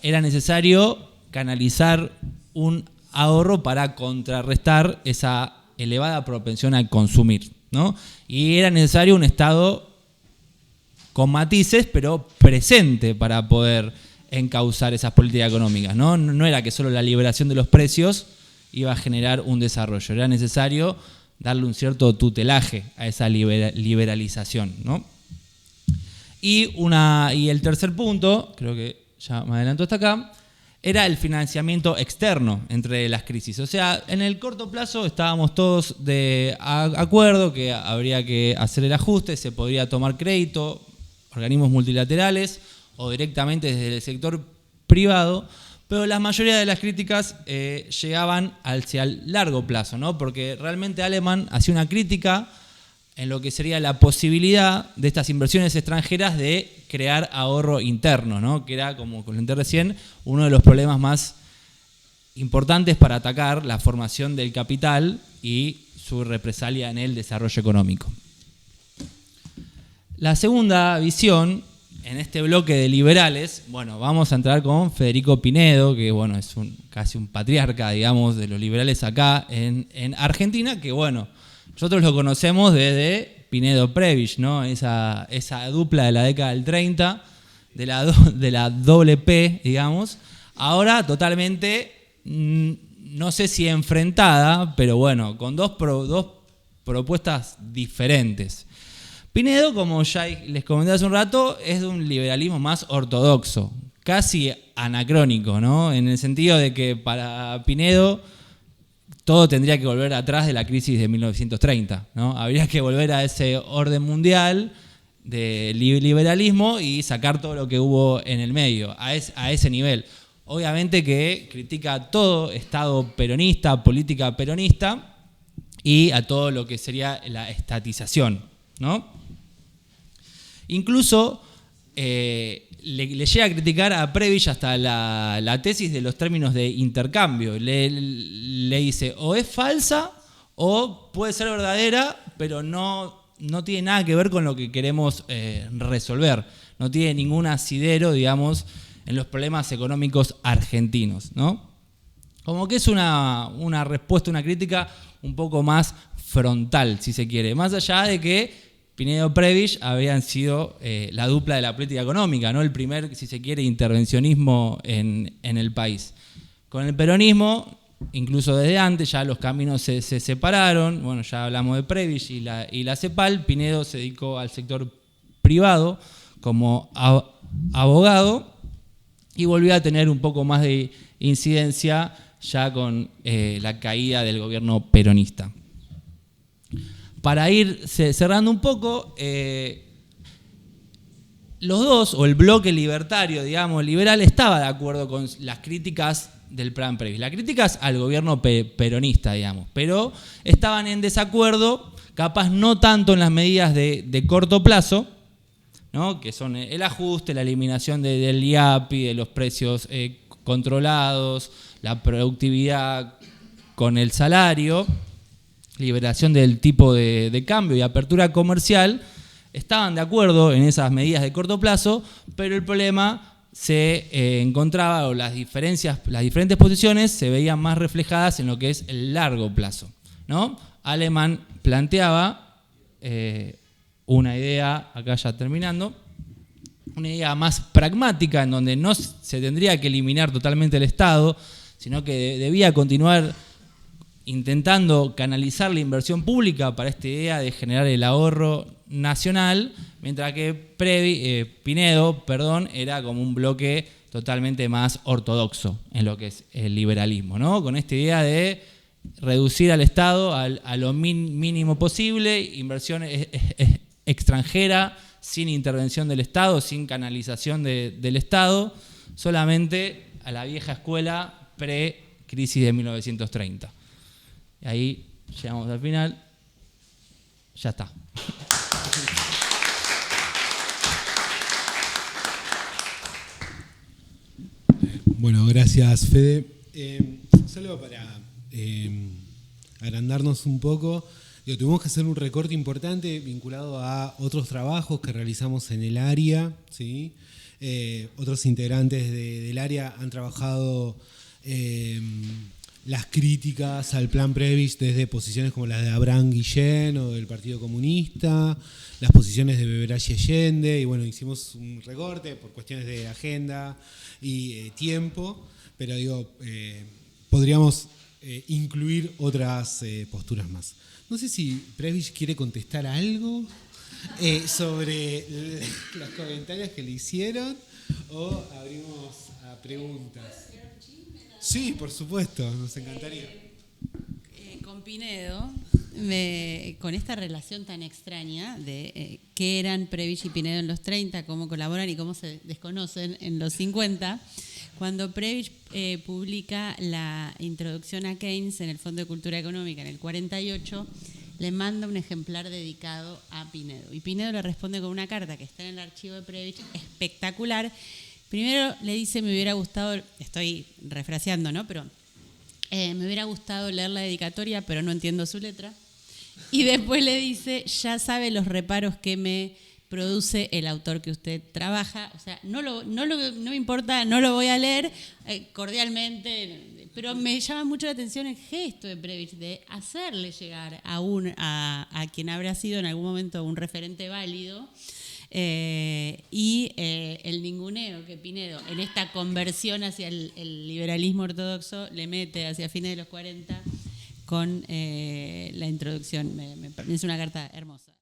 Era necesario canalizar un ahorro para contrarrestar esa elevada propensión a consumir, ¿no? Y era necesario un Estado con matices, pero presente para poder encauzar esas políticas económicas, ¿no? No era que solo la liberación de los precios iba a generar un desarrollo, era necesario darle un cierto tutelaje a esa liberalización, ¿no? Y el tercer punto, creo que ya me adelanto hasta acá, era el financiamiento externo entre las crisis. O sea, en el corto plazo estábamos todos de acuerdo que habría que hacer el ajuste, se podría tomar crédito, organismos multilaterales o directamente desde el sector privado, pero la mayoría de las críticas llegaban hacia el largo plazo, ¿no? Porque realmente Aleman hacía una crítica en lo que sería la posibilidad de estas inversiones extranjeras de crear ahorro interno, ¿no? Que era, como comenté recién, uno de los problemas más importantes para atacar la formación del capital y su represalia en el desarrollo económico. La segunda visión, en este bloque de liberales, bueno, vamos a entrar con Federico Pinedo, que bueno, es casi un patriarca, digamos, de los liberales acá en Argentina, que bueno, nosotros lo conocemos desde Pinedo Prebisch, ¿no? Esa dupla de la década del 30, de la doble P, digamos, ahora totalmente, no sé si enfrentada, pero bueno, con dos propuestas diferentes. Pinedo, como ya les comenté hace un rato, es de un liberalismo más ortodoxo, casi anacrónico, ¿no? En el sentido de que para Pinedo todo tendría que volver atrás de la crisis de 1930, ¿no? Habría que volver a ese orden mundial de liberalismo y sacar todo lo que hubo en el medio, a ese nivel. Obviamente que critica todo Estado peronista, política peronista y a todo lo que sería la estatización, ¿no? Incluso le llega a criticar a Prebisch hasta la tesis de los términos de intercambio. Le dice, o es falsa o puede ser verdadera, pero no tiene nada que ver con lo que queremos resolver. No tiene ningún asidero, digamos, en los problemas económicos argentinos, ¿no? Como que es una respuesta, una crítica un poco más frontal, si se quiere. Más allá de que Pinedo Prebisch habían sido la dupla de la política económica, ¿no? El primer, si se quiere, intervencionismo en el país. Con el peronismo incluso desde antes, ya los caminos se separaron. Bueno, ya hablamos de Prebisch y la CEPAL. Pinedo se dedicó al sector privado como abogado y volvió a tener un poco más de incidencia ya con la caída del gobierno peronista. Para ir cerrando un poco, los dos, o el bloque libertario, digamos, liberal, estaba de acuerdo con las críticas del plan Prebisch. Las críticas al gobierno peronista, digamos, pero estaban en desacuerdo, capaz no tanto en las medidas de corto plazo, ¿no? Que son el ajuste, la eliminación del IAPI, de los precios controlados, la productividad con el salario, liberación del tipo de cambio y apertura comercial. Estaban de acuerdo en esas medidas de corto plazo, pero el problema se encontraba, o las diferentes posiciones se veían más reflejadas en lo que es el largo plazo, ¿no? Alemán planteaba una idea, acá ya terminando, una idea más pragmática en donde no se tendría que eliminar totalmente el Estado, sino que debía continuar intentando canalizar la inversión pública para esta idea de generar el ahorro nacional, mientras que Pinedo era como un bloque totalmente más ortodoxo en lo que es el liberalismo, ¿no? Con esta idea de reducir al Estado a lo mínimo posible, inversión extranjera, sin intervención del Estado, sin canalización del Estado, solamente a la vieja escuela pre-crisis de 1930. Y ahí llegamos al final. Ya está. Bueno, gracias, Fede. Solo para agrandarnos un poco, tuvimos que hacer un recorte importante vinculado a otros trabajos que realizamos en el área, ¿sí? Otros integrantes del área han trabajado las críticas al plan Prebisch desde posiciones como las de Abraham Guillén o del Partido Comunista, las posiciones de Beberage y Allende, y bueno, hicimos un recorte por cuestiones de agenda y tiempo, pero podríamos incluir otras posturas más. No sé si Prebisch quiere contestar algo sobre los comentarios que le hicieron o abrimos a preguntas. Sí, por supuesto, nos encantaría. Con Pinedo, con esta relación tan extraña de qué eran Prebisch y Pinedo en los 30, cómo colaboran y cómo se desconocen en los 50, cuando Prebisch publica la introducción a Keynes en el Fondo de Cultura Económica en el 48, le manda un ejemplar dedicado a Pinedo. Y Pinedo le responde con una carta que está en el archivo de Prebisch, espectacular. Primero le dice, me hubiera gustado, estoy refraseando, ¿no? Pero me hubiera gustado leer la dedicatoria, pero no entiendo su letra. Y después le dice, ya sabe los reparos que me produce el autor que usted trabaja. O sea, no me importa, no lo voy a leer cordialmente, pero me llama mucho la atención el gesto de Prebisch de hacerle llegar a quien habrá sido en algún momento un referente válido. Y el ninguneo que Pinedo en esta conversión hacia el liberalismo ortodoxo le mete hacia fines de los 40 con la introducción. Me parece una carta hermosa.